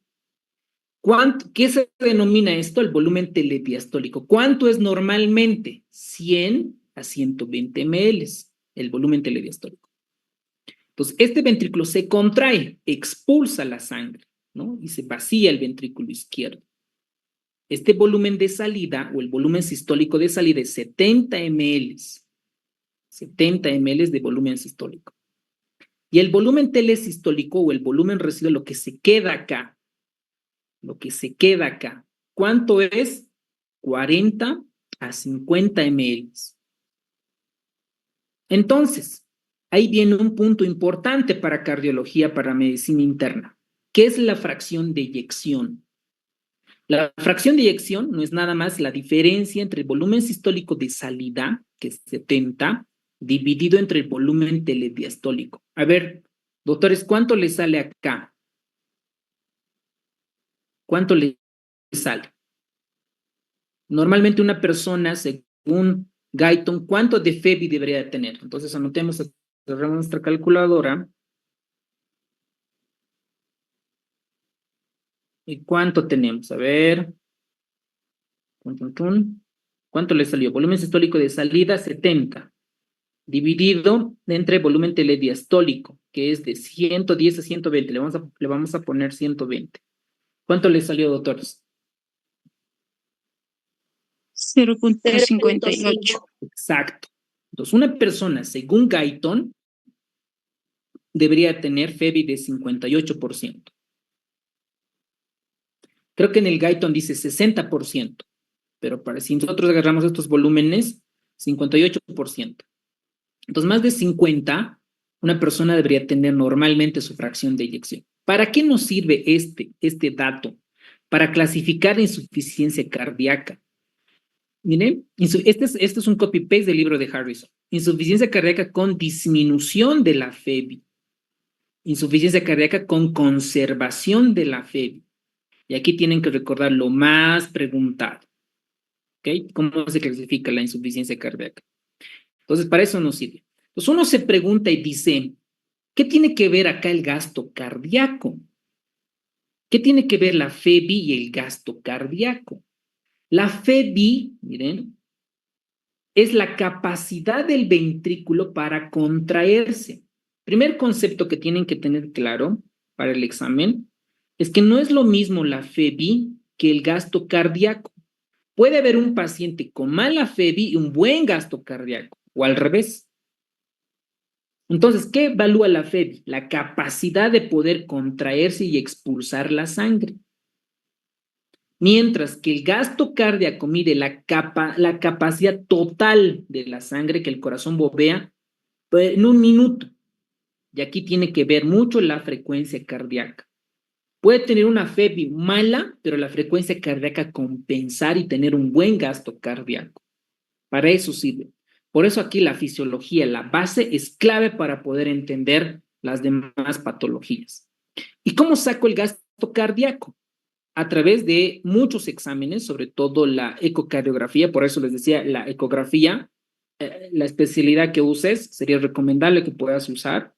¿Qué se denomina esto? El volumen telediastólico. ¿Cuánto es normalmente? 100 a 120 ml, el volumen telediastólico. Entonces, este ventrículo se contrae, expulsa la sangre, ¿no?, y se vacía el ventrículo izquierdo. Este volumen de salida, o el volumen sistólico de salida, es 70 ml. 70 ml de volumen sistólico. Y el volumen telesistólico, o el volumen residual, lo que se queda acá, ¿cuánto es? 40 a 50 ml. Entonces, ahí viene un punto importante para cardiología, para medicina interna. ¿Qué es la fracción de eyección? La fracción de eyección no es nada más la diferencia entre el volumen sistólico de salida, que es 70, dividido entre el volumen telediastólico. A ver, doctores, ¿cuánto le sale acá? ¿Cuánto le sale? Normalmente una persona, según Guyton, ¿cuánto de FeBi debería tener? Entonces anotemos, cerramos nuestra calculadora. ¿Y cuánto tenemos? A ver. ¿Cuánto le salió? Volumen sistólico de salida, 70. Dividido entre volumen telediastólico, que es de 110 a 120. Le vamos a poner 120. ¿Cuánto le salió, doctores? 0.58. Exacto. Entonces, una persona, según Guyton, debería tener FeBi de 58%. Creo que en el Guyton dice 60%, pero si nosotros agarramos estos volúmenes, 58%. Entonces, más de 50, una persona debería tener normalmente su fracción de eyección. ¿Para qué nos sirve este dato? Para clasificar insuficiencia cardíaca. Miren, este es un copy-paste del libro de Harrison. Insuficiencia cardíaca con disminución de la FEBI. Insuficiencia cardíaca con conservación de la FEBI. Y aquí tienen que recordar lo más preguntado. ¿Ok? ¿Cómo se clasifica la insuficiencia cardíaca? Entonces, para eso nos sirve. Entonces, uno se pregunta y dice, ¿qué tiene que ver acá el gasto cardíaco? ¿Qué tiene que ver la FEBI y el gasto cardíaco? La FEBI, miren, es la capacidad del ventrículo para contraerse. Primer concepto que tienen que tener claro para el examen es que no es lo mismo la FEBI que el gasto cardíaco. Puede haber un paciente con mala FEBI y un buen gasto cardíaco, o al revés. Entonces, ¿qué evalúa la FEBI? La capacidad de poder contraerse y expulsar la sangre. Mientras que el gasto cardíaco mide la capacidad total de la sangre que el corazón bombea en un minuto. Y aquí tiene que ver mucho la frecuencia cardíaca. Puede tener una FEBI mala, pero la frecuencia cardíaca compensar y tener un buen gasto cardíaco. Para eso sirve. Por eso aquí la fisiología, la base, es clave para poder entender las demás patologías. ¿Y cómo saco el gasto cardíaco? A través de muchos exámenes, sobre todo la ecocardiografía, por eso les decía, la ecografía, la especialidad que uses, sería recomendable que puedas usar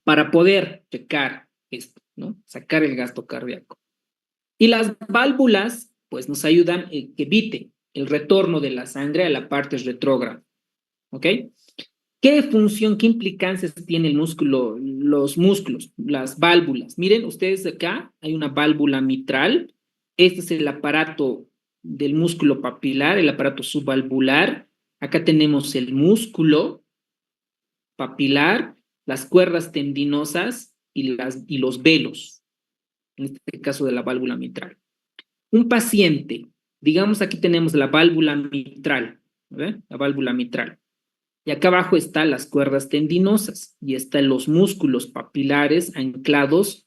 para poder checar esto, ¿no? Sacar el gasto cardíaco. Y las válvulas, pues nos ayudan que evite el retorno de la sangre a la parte retrógrada, ¿ok? ¿Qué función, qué implicancias tiene el músculo, los músculos, las válvulas? Miren, ustedes acá hay una válvula mitral. Este es el aparato del músculo papilar, el aparato subvalvular. Acá tenemos el músculo papilar, las cuerdas tendinosas y los velos, en este caso de la válvula mitral. Un paciente, digamos aquí tenemos la válvula mitral, ¿verdad? La válvula mitral. Y acá abajo están las cuerdas tendinosas y están los músculos papilares anclados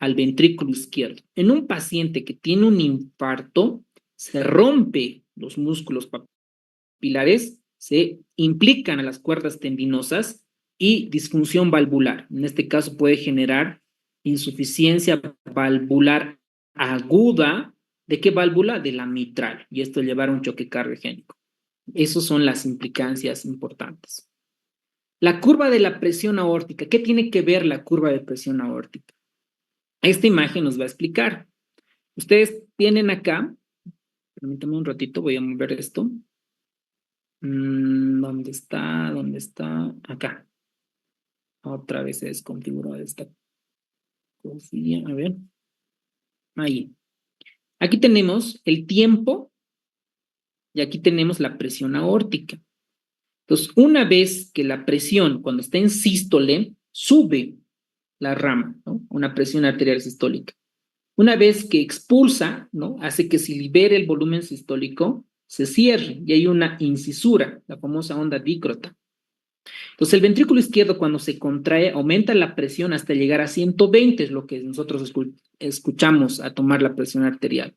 al ventrículo izquierdo. En un paciente que tiene un infarto, se rompe los músculos papilares, se implican a las cuerdas tendinosas y disfunción valvular. En este caso puede generar insuficiencia valvular aguda. ¿De qué válvula? De la mitral. Y esto llevará a un choque cardiogénico. Esas son las implicancias importantes. La curva de la presión aórtica. ¿Qué tiene que ver la curva de presión aórtica? Esta imagen nos va a explicar. Ustedes tienen acá, permítanme un ratito, voy a mover esto. ¿Dónde está? ¿Dónde está? Acá. Otra vez se desconfiguró esta cosilla. A ver. Ahí. Aquí tenemos el tiempo y aquí tenemos la presión aórtica. Entonces, una vez que la presión, cuando está en sístole, sube la rama, ¿no? Una presión arterial sistólica. Una vez que expulsa, ¿no? Hace que se libere el volumen sistólico, se cierre y hay una incisura, la famosa onda dícrota. Entonces, el ventrículo izquierdo, cuando se contrae, aumenta la presión hasta llegar a 120, es lo que nosotros escuchamos a tomar la presión arterial.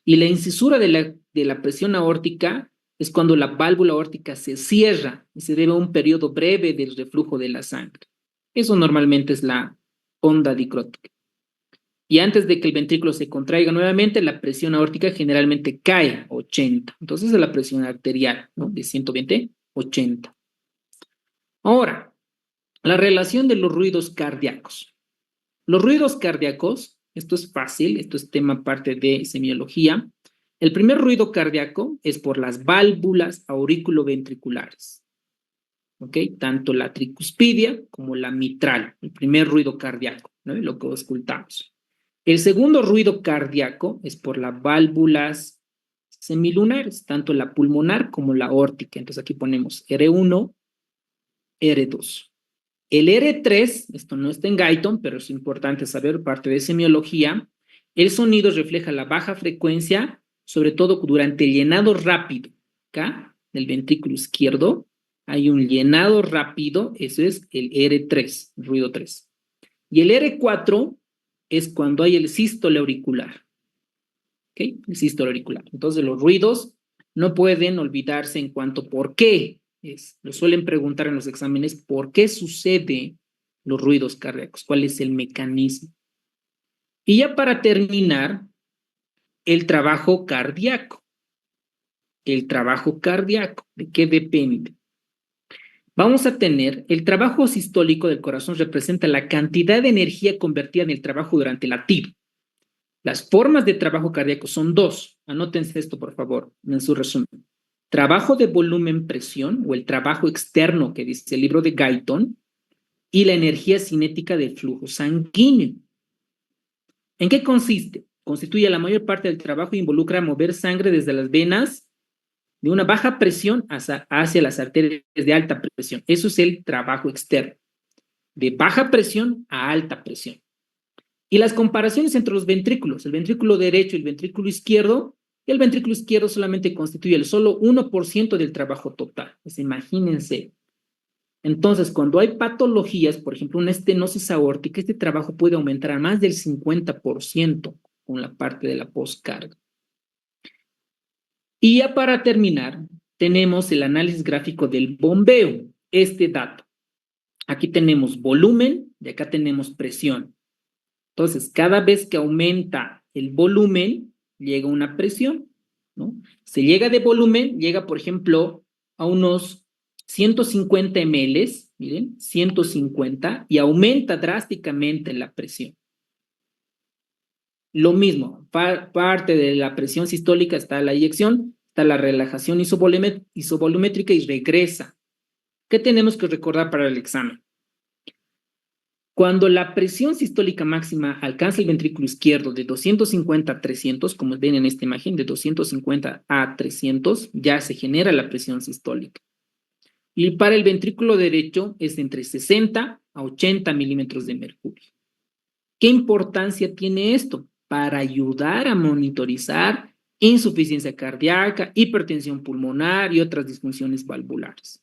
Y la incisura de la presión aórtica es cuando la válvula aórtica se cierra y se debe a un periodo breve del reflujo de la sangre. Eso normalmente es la onda dicrótica. Y antes de que el ventrículo se contraiga nuevamente, la presión aórtica generalmente cae a 80. Entonces es la presión arterial, ¿no? De 120, 80. Ahora, la relación de los ruidos cardíacos. Los ruidos cardíacos, esto es fácil, esto es tema parte de semiología. El primer ruido cardíaco es por las válvulas auriculoventriculares. ¿Ok? Tanto la tricuspidia como la mitral, el primer ruido cardíaco, ¿no? Lo que ocultamos. El segundo ruido cardíaco es por las válvulas semilunares, tanto la pulmonar como la aórtica. Entonces aquí ponemos R1, R2. El R3, esto no está en Guyton, pero es importante saber, parte de semiología, El sonido refleja la baja frecuencia, sobre todo durante el llenado rápido. Acá, del ventrículo izquierdo, hay un llenado rápido, eso es el R3, ruido 3. Y el R4 es cuando hay el sístole auricular. ¿Ok? El sístole auricular. Entonces, los ruidos no pueden olvidarse en cuanto por qué. Lo suelen preguntar en los exámenes, ¿por qué sucede los ruidos cardíacos? ¿Cuál es el mecanismo? Y ya para terminar, el trabajo cardíaco. El trabajo cardíaco, ¿de qué depende? Vamos a tener el trabajo sistólico del corazón representa la cantidad de energía convertida en el trabajo durante el latido. Las formas de trabajo cardíaco son dos. Anótense esto, por favor, en su resumen. Trabajo de volumen-presión o el trabajo externo que dice el libro de Guyton y la energía cinética del flujo sanguíneo. ¿En qué consiste? Constituye la mayor parte del trabajo e involucra mover sangre desde las venas de una baja presión hacia las arterias de alta presión. Eso es el trabajo externo, de baja presión a alta presión. Y las comparaciones entre los ventrículos, el ventrículo derecho y el ventrículo izquierdo, el ventrículo izquierdo solamente constituye el solo 1% del trabajo total. Pues imagínense. Entonces, cuando hay patologías, por ejemplo, una estenosis aórtica, este trabajo puede aumentar a más del 50% con la parte de la postcarga. Y ya para terminar, tenemos el análisis gráfico del bombeo, este dato. Aquí tenemos volumen y acá tenemos presión. Entonces, cada vez que aumenta el volumen, llega una presión, ¿no? Se llega de volumen, llega, por ejemplo, a unos 150 ml, miren, 150, y aumenta drásticamente la presión. Lo mismo, parte de la presión sistólica está la eyección, está la relajación isovolumétrica y regresa. ¿Qué tenemos que recordar para el examen? Cuando la presión sistólica máxima alcanza el ventrículo izquierdo de 250 a 300, como ven en esta imagen, de 250 a 300, ya se genera la presión sistólica. Y para el ventrículo derecho es entre 60 a 80 milímetros de mercurio. ¿Qué importancia tiene esto? Para ayudar a monitorizar insuficiencia cardíaca, hipertensión pulmonar y otras disfunciones valvulares.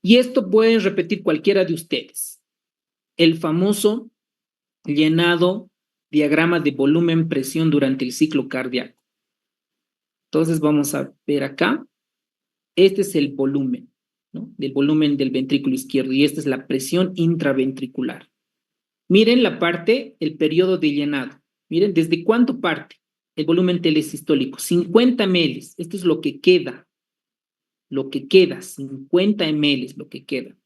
Y esto pueden repetir cualquiera de ustedes. El famoso llenado diagrama de volumen-presión durante el ciclo cardíaco. Entonces vamos a ver acá. Este es el volumen, ¿no? Del volumen del ventrículo izquierdo y esta es la presión intraventricular. Miren la parte, el periodo de llenado. Miren, ¿desde cuánto parte? El volumen telesistólico, 50 ml. Esto es lo que queda. Lo que queda, 50 ml, lo que queda.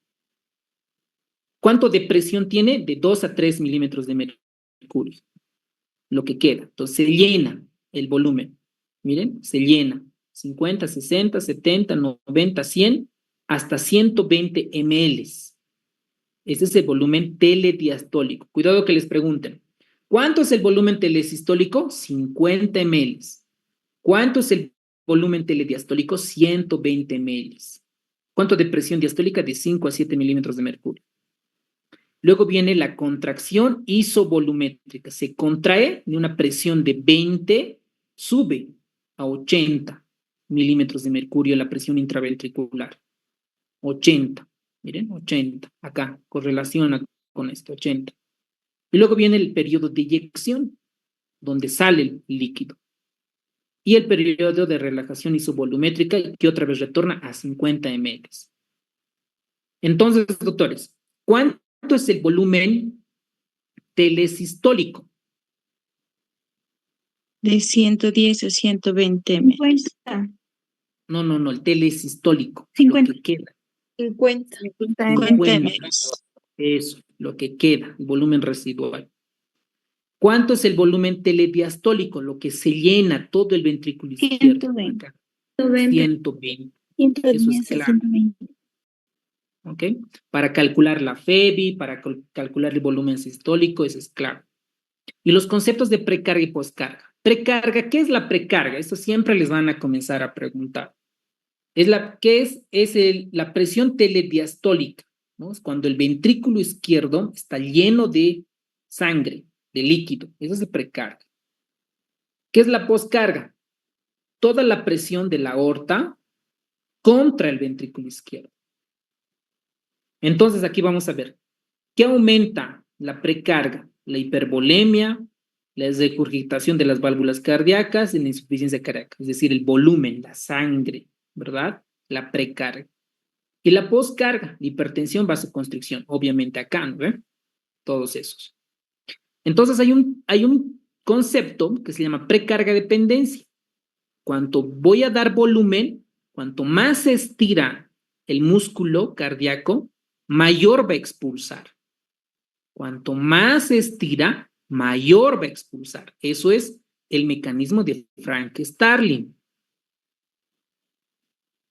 ¿Cuánto de presión tiene? De 2 a 3 milímetros de mercurio. Lo que queda. Entonces se llena el volumen. Miren, se llena. 50, 60, 70, 90, 100, hasta 120 ml. Ese es el volumen telediastólico. Cuidado que les pregunten. ¿Cuánto es el volumen telesistólico? 50 ml. ¿Cuánto es el volumen telediastólico? 120 ml. ¿Cuánto de presión diastólica? De 5 a 7 milímetros de mercurio. Luego viene la contracción isovolumétrica. Se contrae de una presión de 20, sube a 80 milímetros de mercurio la presión intraventricular. 80. Miren, 80. Acá, correlaciona con esto, 80. Y luego viene el periodo de eyección, donde sale el líquido. Y el periodo de relajación isovolumétrica, que otra vez retorna a 50 ml. Entonces, doctores, ¿cuánto es el volumen telesistólico? De 110 a 120 ml. 50. No, el telesistólico. 50. Lo que queda. 50. 50 ml. Eso, lo que queda, el volumen residual. ¿Cuánto es el volumen telediastólico? Lo que se llena todo el ventrículo izquierdo. 120. Acá. 120. 120. Eso es claro. 120. ¿Ok? Para calcular la FEBI, para calcular el volumen sistólico, eso es claro. Y los conceptos de precarga y postcarga. Precarga, ¿qué es la precarga? Esto siempre les van a comenzar a preguntar. ¿Qué es? La presión telediastólica, ¿no? Es cuando el ventrículo izquierdo está lleno de sangre, de líquido. Esa es la precarga. ¿Qué es la poscarga? Toda la presión de la aorta contra el ventrículo izquierdo. Entonces aquí vamos a ver, ¿qué aumenta la precarga? La hipervolemia, la regurgitación de las válvulas cardíacas y la insuficiencia cardíaca, es decir, el volumen, la sangre, ¿verdad? La precarga. Y la poscarga, la hipertensión, vasoconstricción, obviamente acá, ¿no ve? Todos esos. Entonces hay un concepto que se llama precarga dependencia. Cuanto voy a dar volumen, cuanto más se estira el músculo cardíaco, mayor va a expulsar. Cuanto más se estira, mayor va a expulsar. Eso es el mecanismo de Frank-Starling.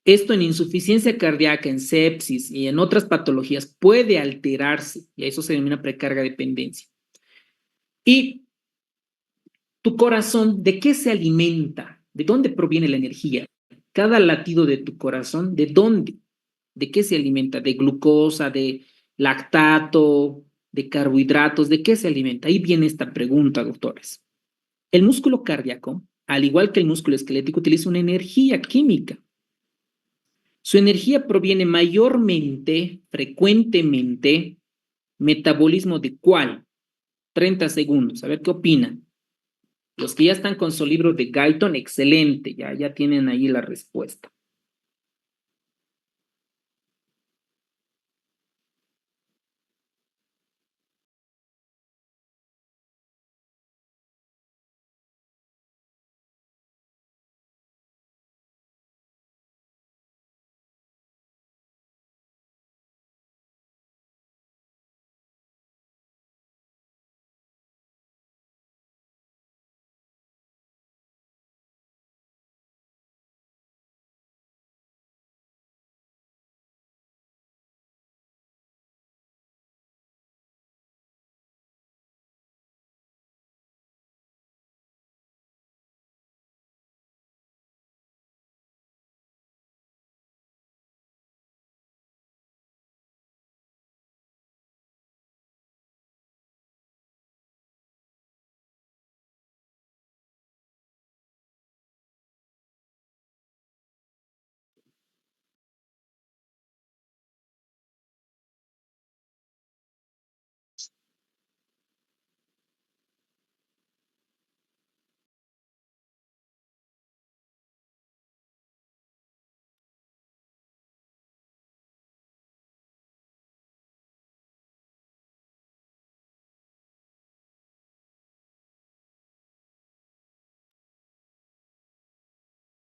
Esto en insuficiencia cardíaca, en sepsis y en otras patologías puede alterarse, y a eso se denomina precarga dependencia. Y tu corazón, ¿de qué se alimenta? ¿De dónde proviene la energía? Cada latido de tu corazón, ¿de dónde? ¿De qué se alimenta? ¿De glucosa, de lactato, de carbohidratos? ¿De qué se alimenta? Ahí viene esta pregunta, doctores. El músculo cardíaco, al igual que el músculo esquelético, utiliza una energía química. Su energía proviene mayormente, frecuentemente, metabolismo de ¿cuál? 30 segundos. A ver qué opinan. Los que ya están con su libro de Guyton, excelente, ya tienen ahí la respuesta.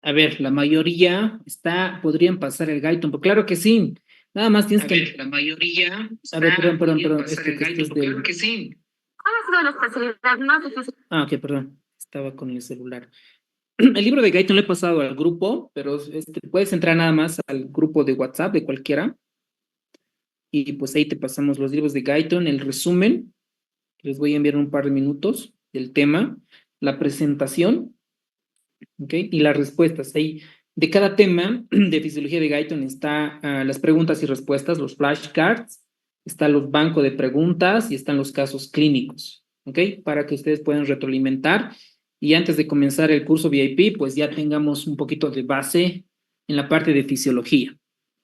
A ver, la mayoría podrían pasar el Guyton, pero claro que sí. Nada más tienes que... ver, la mayoría... A ver, perdón, podrían es pasar que el esto Guyton, es pero del... claro que sí. ok, perdón. Estaba con el celular. El libro de Guyton lo he pasado al grupo, pero puedes entrar nada más al grupo de WhatsApp de cualquiera. Y pues ahí te pasamos los libros de Guyton, el resumen. Les voy a enviar un par de minutos del tema, la presentación, ¿ok? Y las respuestas. Ahí, de cada tema de fisiología de Guyton está las preguntas y respuestas, los flashcards, están los bancos de preguntas y están los casos clínicos, ¿ok? Para que ustedes puedan retroalimentar y antes de comenzar el curso VIP, pues ya tengamos un poquito de base en la parte de fisiología,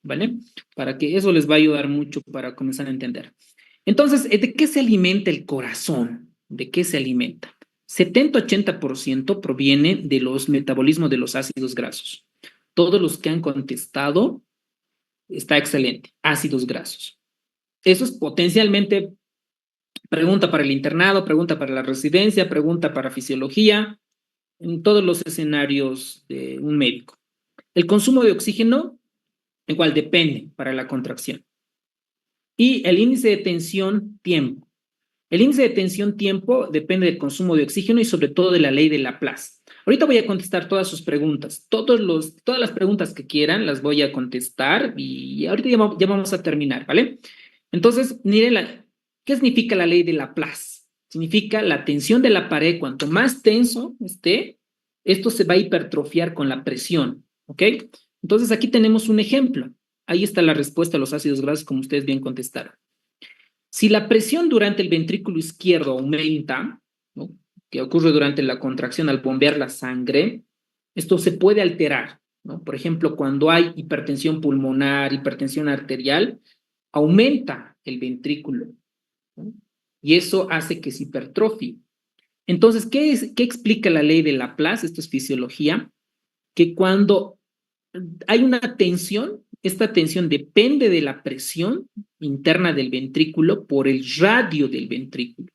¿vale? Para que eso les va a ayudar mucho para comenzar a entender. Entonces, ¿de qué se alimenta el corazón? ¿De qué se alimenta? 70-80% proviene de los metabolismos de los ácidos grasos. Todos los que han contestado, está excelente, ácidos grasos. Eso es potencialmente pregunta para el internado, pregunta para la residencia, pregunta para fisiología, en todos los escenarios de un médico. El consumo de oxígeno, igual depende para la contracción. Y el índice de tensión, tiempo. El índice de tensión-tiempo depende del consumo de oxígeno y sobre todo de la ley de Laplace. Ahorita voy a contestar todas sus preguntas. Todas las preguntas que quieran las voy a contestar y ahorita ya vamos a terminar, ¿vale? Entonces, miren, ¿qué significa la ley de Laplace? Significa la tensión de la pared, cuanto más tenso esté, esto se va a hipertrofiar con la presión, ¿ok? Entonces, aquí tenemos un ejemplo. Ahí está la respuesta a los ácidos grasos, como ustedes bien contestaron. Si la presión durante el ventrículo izquierdo aumenta, ¿no?, que ocurre durante la contracción al bombear la sangre, esto se puede alterar, ¿no? Por ejemplo, cuando hay hipertensión pulmonar, hipertensión arterial, aumenta el ventrículo, ¿no?, y eso hace que se hipertrofie. Entonces, ¿qué explica la ley de Laplace? Esto es fisiología, que cuando hay una tensión, esta tensión depende de la presión interna del ventrículo por el radio del ventrículo.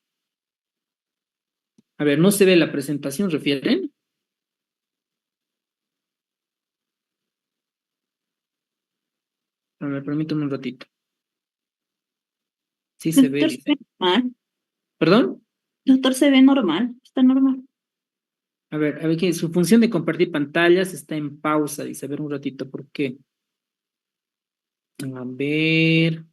A ver, no se ve la presentación, ¿refieren? A ver, permítame un ratito. Sí se ve, Doctor, se dice. ve normal. ¿Perdón? Doctor, se ve normal. Está normal. A ver, que su función de compartir pantallas está en pausa, dice. A ver un ratito, ¿por qué? A ver.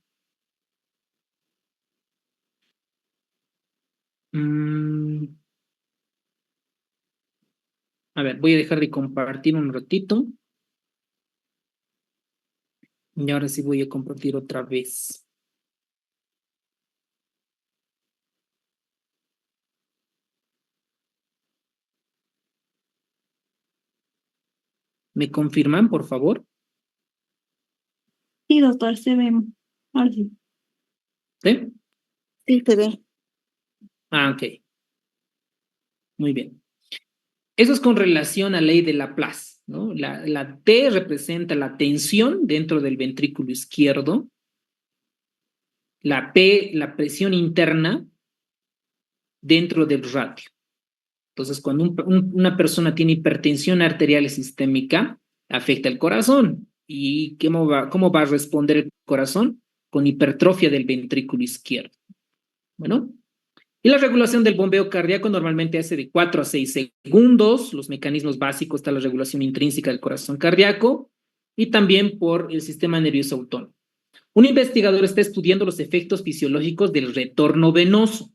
A ver, voy a dejar de compartir un ratito. Y ahora sí voy a compartir otra vez. ¿Me confirman, por favor? Sí, doctor, se ve. Ahora sí. ¿Sí? Sí, se ve. Ah, ok. Muy bien. Eso es con relación a la ley de Laplace, ¿no? La T representa la tensión dentro del ventrículo izquierdo. La P, la presión interna dentro del radio. Entonces, cuando una persona tiene hipertensión arterial sistémica, afecta el corazón. ¿Y cómo va a responder el corazón? Con hipertrofia del ventrículo izquierdo. Bueno, y la regulación del bombeo cardíaco normalmente hace de 4 a 6 segundos. Los mecanismos básicos está la regulación intrínseca del corazón cardíaco y también por el sistema nervioso autónomo. Un investigador está estudiando los efectos fisiológicos del retorno venoso.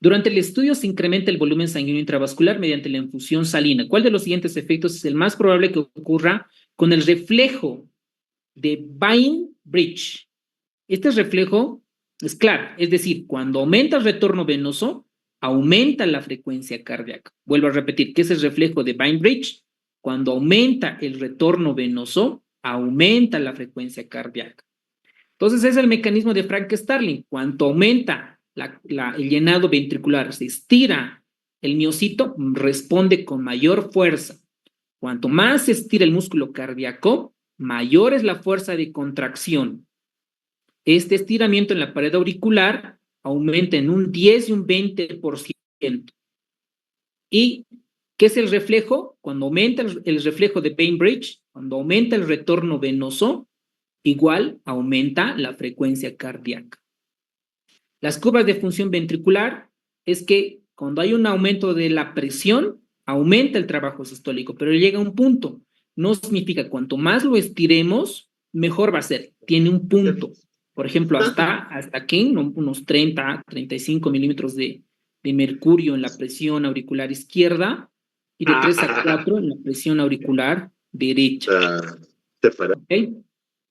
Durante el estudio se incrementa el volumen sanguíneo intravascular mediante la infusión salina. ¿Cuál de los siguientes efectos es el más probable que ocurra con el reflejo de Bainbridge? Este reflejo es claro, es decir, cuando aumenta el retorno venoso, aumenta la frecuencia cardíaca. Vuelvo a repetir, ¿qué es el reflejo de Bainbridge? Cuando aumenta el retorno venoso, aumenta la frecuencia cardíaca. Entonces, es el mecanismo de Frank Starling. Cuanto aumenta el llenado ventricular, se estira el miocito, responde con mayor fuerza. Cuanto más se estira el músculo cardíaco, mayor es la fuerza de contracción. Este estiramiento en la pared auricular aumenta en un 10 y un 20%. ¿Y qué es el reflejo? Cuando aumenta el reflejo de Bainbridge, cuando aumenta el retorno venoso, igual aumenta la frecuencia cardíaca. Las curvas de función ventricular es que cuando hay un aumento de la presión, aumenta el trabajo sistólico, pero llega a un punto. No significa cuanto más lo estiremos, mejor va a ser. Tiene un punto. Por ejemplo, hasta aquí, unos 30, 35 milímetros de mercurio en la presión auricular izquierda y de 3 a 4 en la presión auricular derecha. ¿Okay?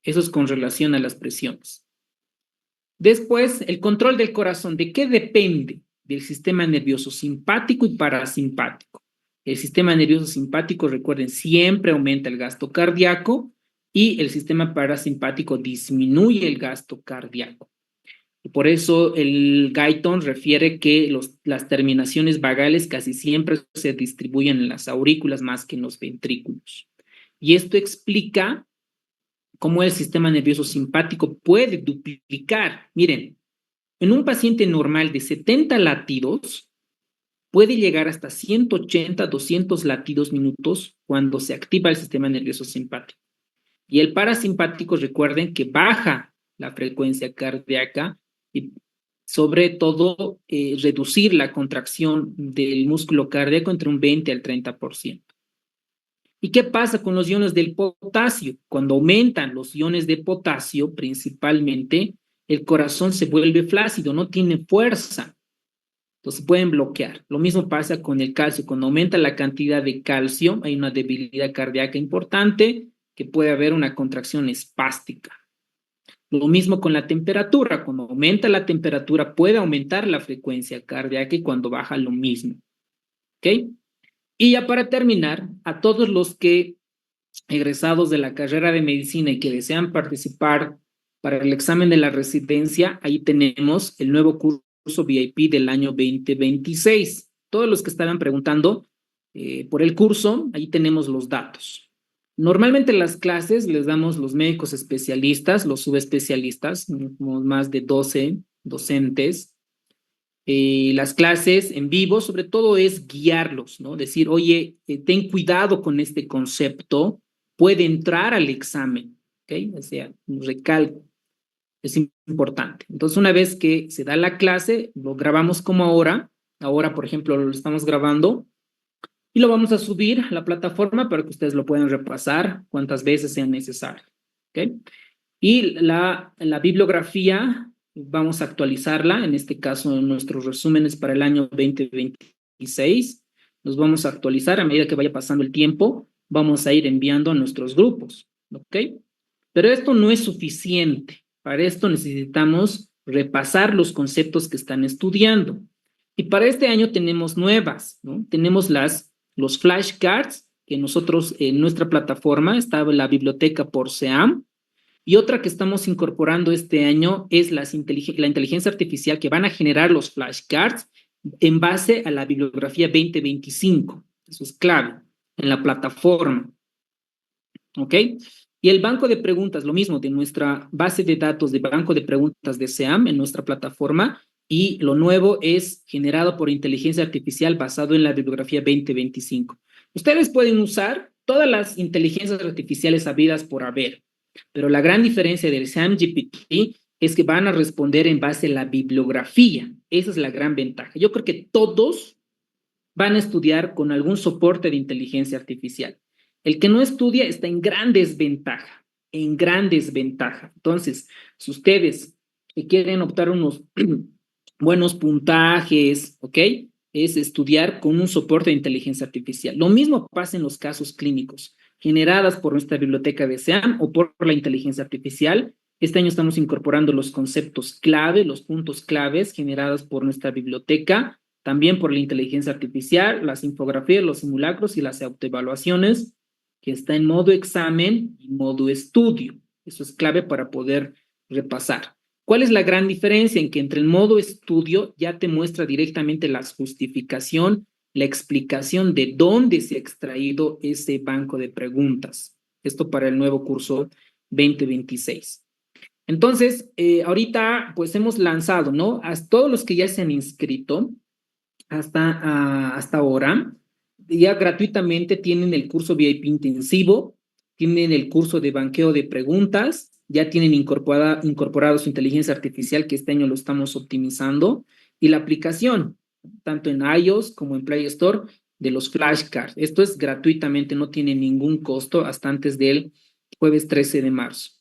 Eso es con relación a las presiones. Después, el control del corazón. ¿De qué depende? Del sistema nervioso simpático y parasimpático. El sistema nervioso simpático, recuerden, siempre aumenta el gasto cardíaco y el sistema parasimpático disminuye el gasto cardíaco. Y por eso el Guyton refiere que las terminaciones vagales casi siempre se distribuyen en las aurículas más que en los ventrículos. Y esto explica cómo el sistema nervioso simpático puede duplicar. Miren, en un paciente normal de 70 latidos, puede llegar hasta 180, 200 latidos minutos cuando se activa el sistema nervioso simpático. Y el parasimpático, recuerden que baja la frecuencia cardíaca y sobre todo reducir la contracción del músculo cardíaco entre un 20 al 30%. ¿Y qué pasa con los iones del potasio? Cuando aumentan los iones de potasio, principalmente, el corazón se vuelve flácido, no tiene fuerza. Entonces pueden bloquear. Lo mismo pasa con el calcio. Cuando aumenta la cantidad de calcio, hay una debilidad cardíaca importante que puede haber una contracción espástica. Lo mismo con la temperatura. Cuando aumenta la temperatura puede aumentar la frecuencia cardíaca y cuando baja lo mismo. ¿Ok? Y ya para terminar, a todos los que egresados de la carrera de medicina y que desean participar para el examen de la residencia, ahí tenemos el nuevo curso VIP del año 2026. Todos los que estaban preguntando por el curso, ahí tenemos los datos. Normalmente las clases les damos los médicos especialistas, los subespecialistas, como más de 12 docentes. Las clases en vivo, sobre todo es guiarlos, ¿no? Decir, oye, ten cuidado con este concepto, puede entrar al examen, ¿ok? O sea, un recalco, es importante. Entonces, una vez que se da la clase, lo grabamos como ahora, por ejemplo, lo estamos grabando, y lo vamos a subir a la plataforma para que ustedes lo puedan repasar cuantas veces sea necesario, ¿ok? Y la bibliografía, vamos a actualizarla, en este caso en nuestros resúmenes para el año 2026, los vamos a actualizar a medida que vaya pasando el tiempo, vamos a ir enviando a nuestros grupos, ¿ok? Pero esto no es suficiente, para esto necesitamos repasar los conceptos que están estudiando. Y para este año tenemos nuevas, ¿no? Tenemos los flashcards, que nosotros en nuestra plataforma está la biblioteca por SEAM, y otra que estamos incorporando este año es la inteligencia artificial que van a generar los flashcards en base a la bibliografía 2025. Eso es clave en la plataforma. ¿Ok? Y el banco de preguntas, lo mismo, de nuestra base de datos de banco de preguntas de SEAM en nuestra plataforma, y lo nuevo es generado por inteligencia artificial basado en la bibliografía 2025. Ustedes pueden usar todas las inteligencias artificiales habidas por haber, pero la gran diferencia del SAM-GPT es que van a responder en base a la bibliografía. Esa es la gran ventaja. Yo creo que todos van a estudiar con algún soporte de inteligencia artificial. El que no estudia está en gran desventaja, Entonces, si ustedes quieren optar unos buenos puntajes, ¿ok? Es estudiar con un soporte de inteligencia artificial. Lo mismo pasa en los casos clínicos, generadas por nuestra biblioteca de SEAM o por la inteligencia artificial. Este año estamos incorporando los conceptos clave, los puntos claves generados por nuestra biblioteca, también por la inteligencia artificial, las infografías, los simulacros y las autoevaluaciones, que está en modo examen y modo estudio. Eso es clave para poder repasar. ¿Cuál es la gran diferencia? En que entre el modo estudio ya te muestra directamente la justificación, la explicación de dónde se ha extraído ese banco de preguntas. Esto para el nuevo curso 2026. Entonces, ahorita pues hemos lanzado, ¿no? A todos los que ya se han inscrito hasta ahora, ya gratuitamente tienen el curso VIP intensivo, tienen el curso de banqueo de preguntas, ya tienen incorporado su inteligencia artificial, que este año lo estamos optimizando, y la aplicación, tanto en iOS como en Play Store, de los flashcards. Esto es gratuitamente, no tiene ningún costo hasta antes del jueves 13 de marzo.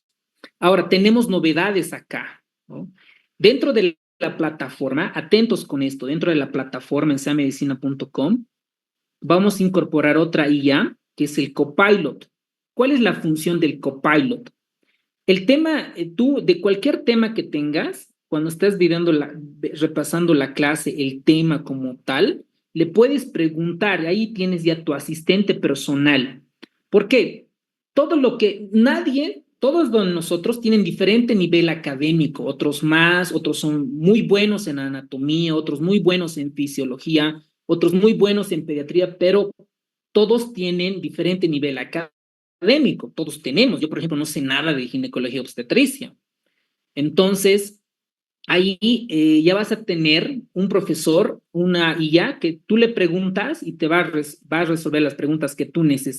Ahora, tenemos novedades acá, ¿no? Dentro de la plataforma, atentos con esto, dentro de la plataforma en seamedicina.com, vamos a incorporar otra IA, que es el Copilot. ¿Cuál es la función del Copilot? El tema, tú, de cualquier tema que tengas, cuando estás repasando la clase, el tema como tal, le puedes preguntar, ahí tienes ya tu asistente personal. ¿Por qué? Todos de nosotros tienen diferente nivel académico, otros más, otros son muy buenos en anatomía, otros muy buenos en fisiología, otros muy buenos en pediatría, pero todos tienen diferente nivel académico, todos tenemos. Yo, por ejemplo, no sé nada de ginecología obstetricia. Entonces, ahí ya vas a tener un profesor, una IA, que tú le preguntas y te va a resolver las preguntas que tú necesitas.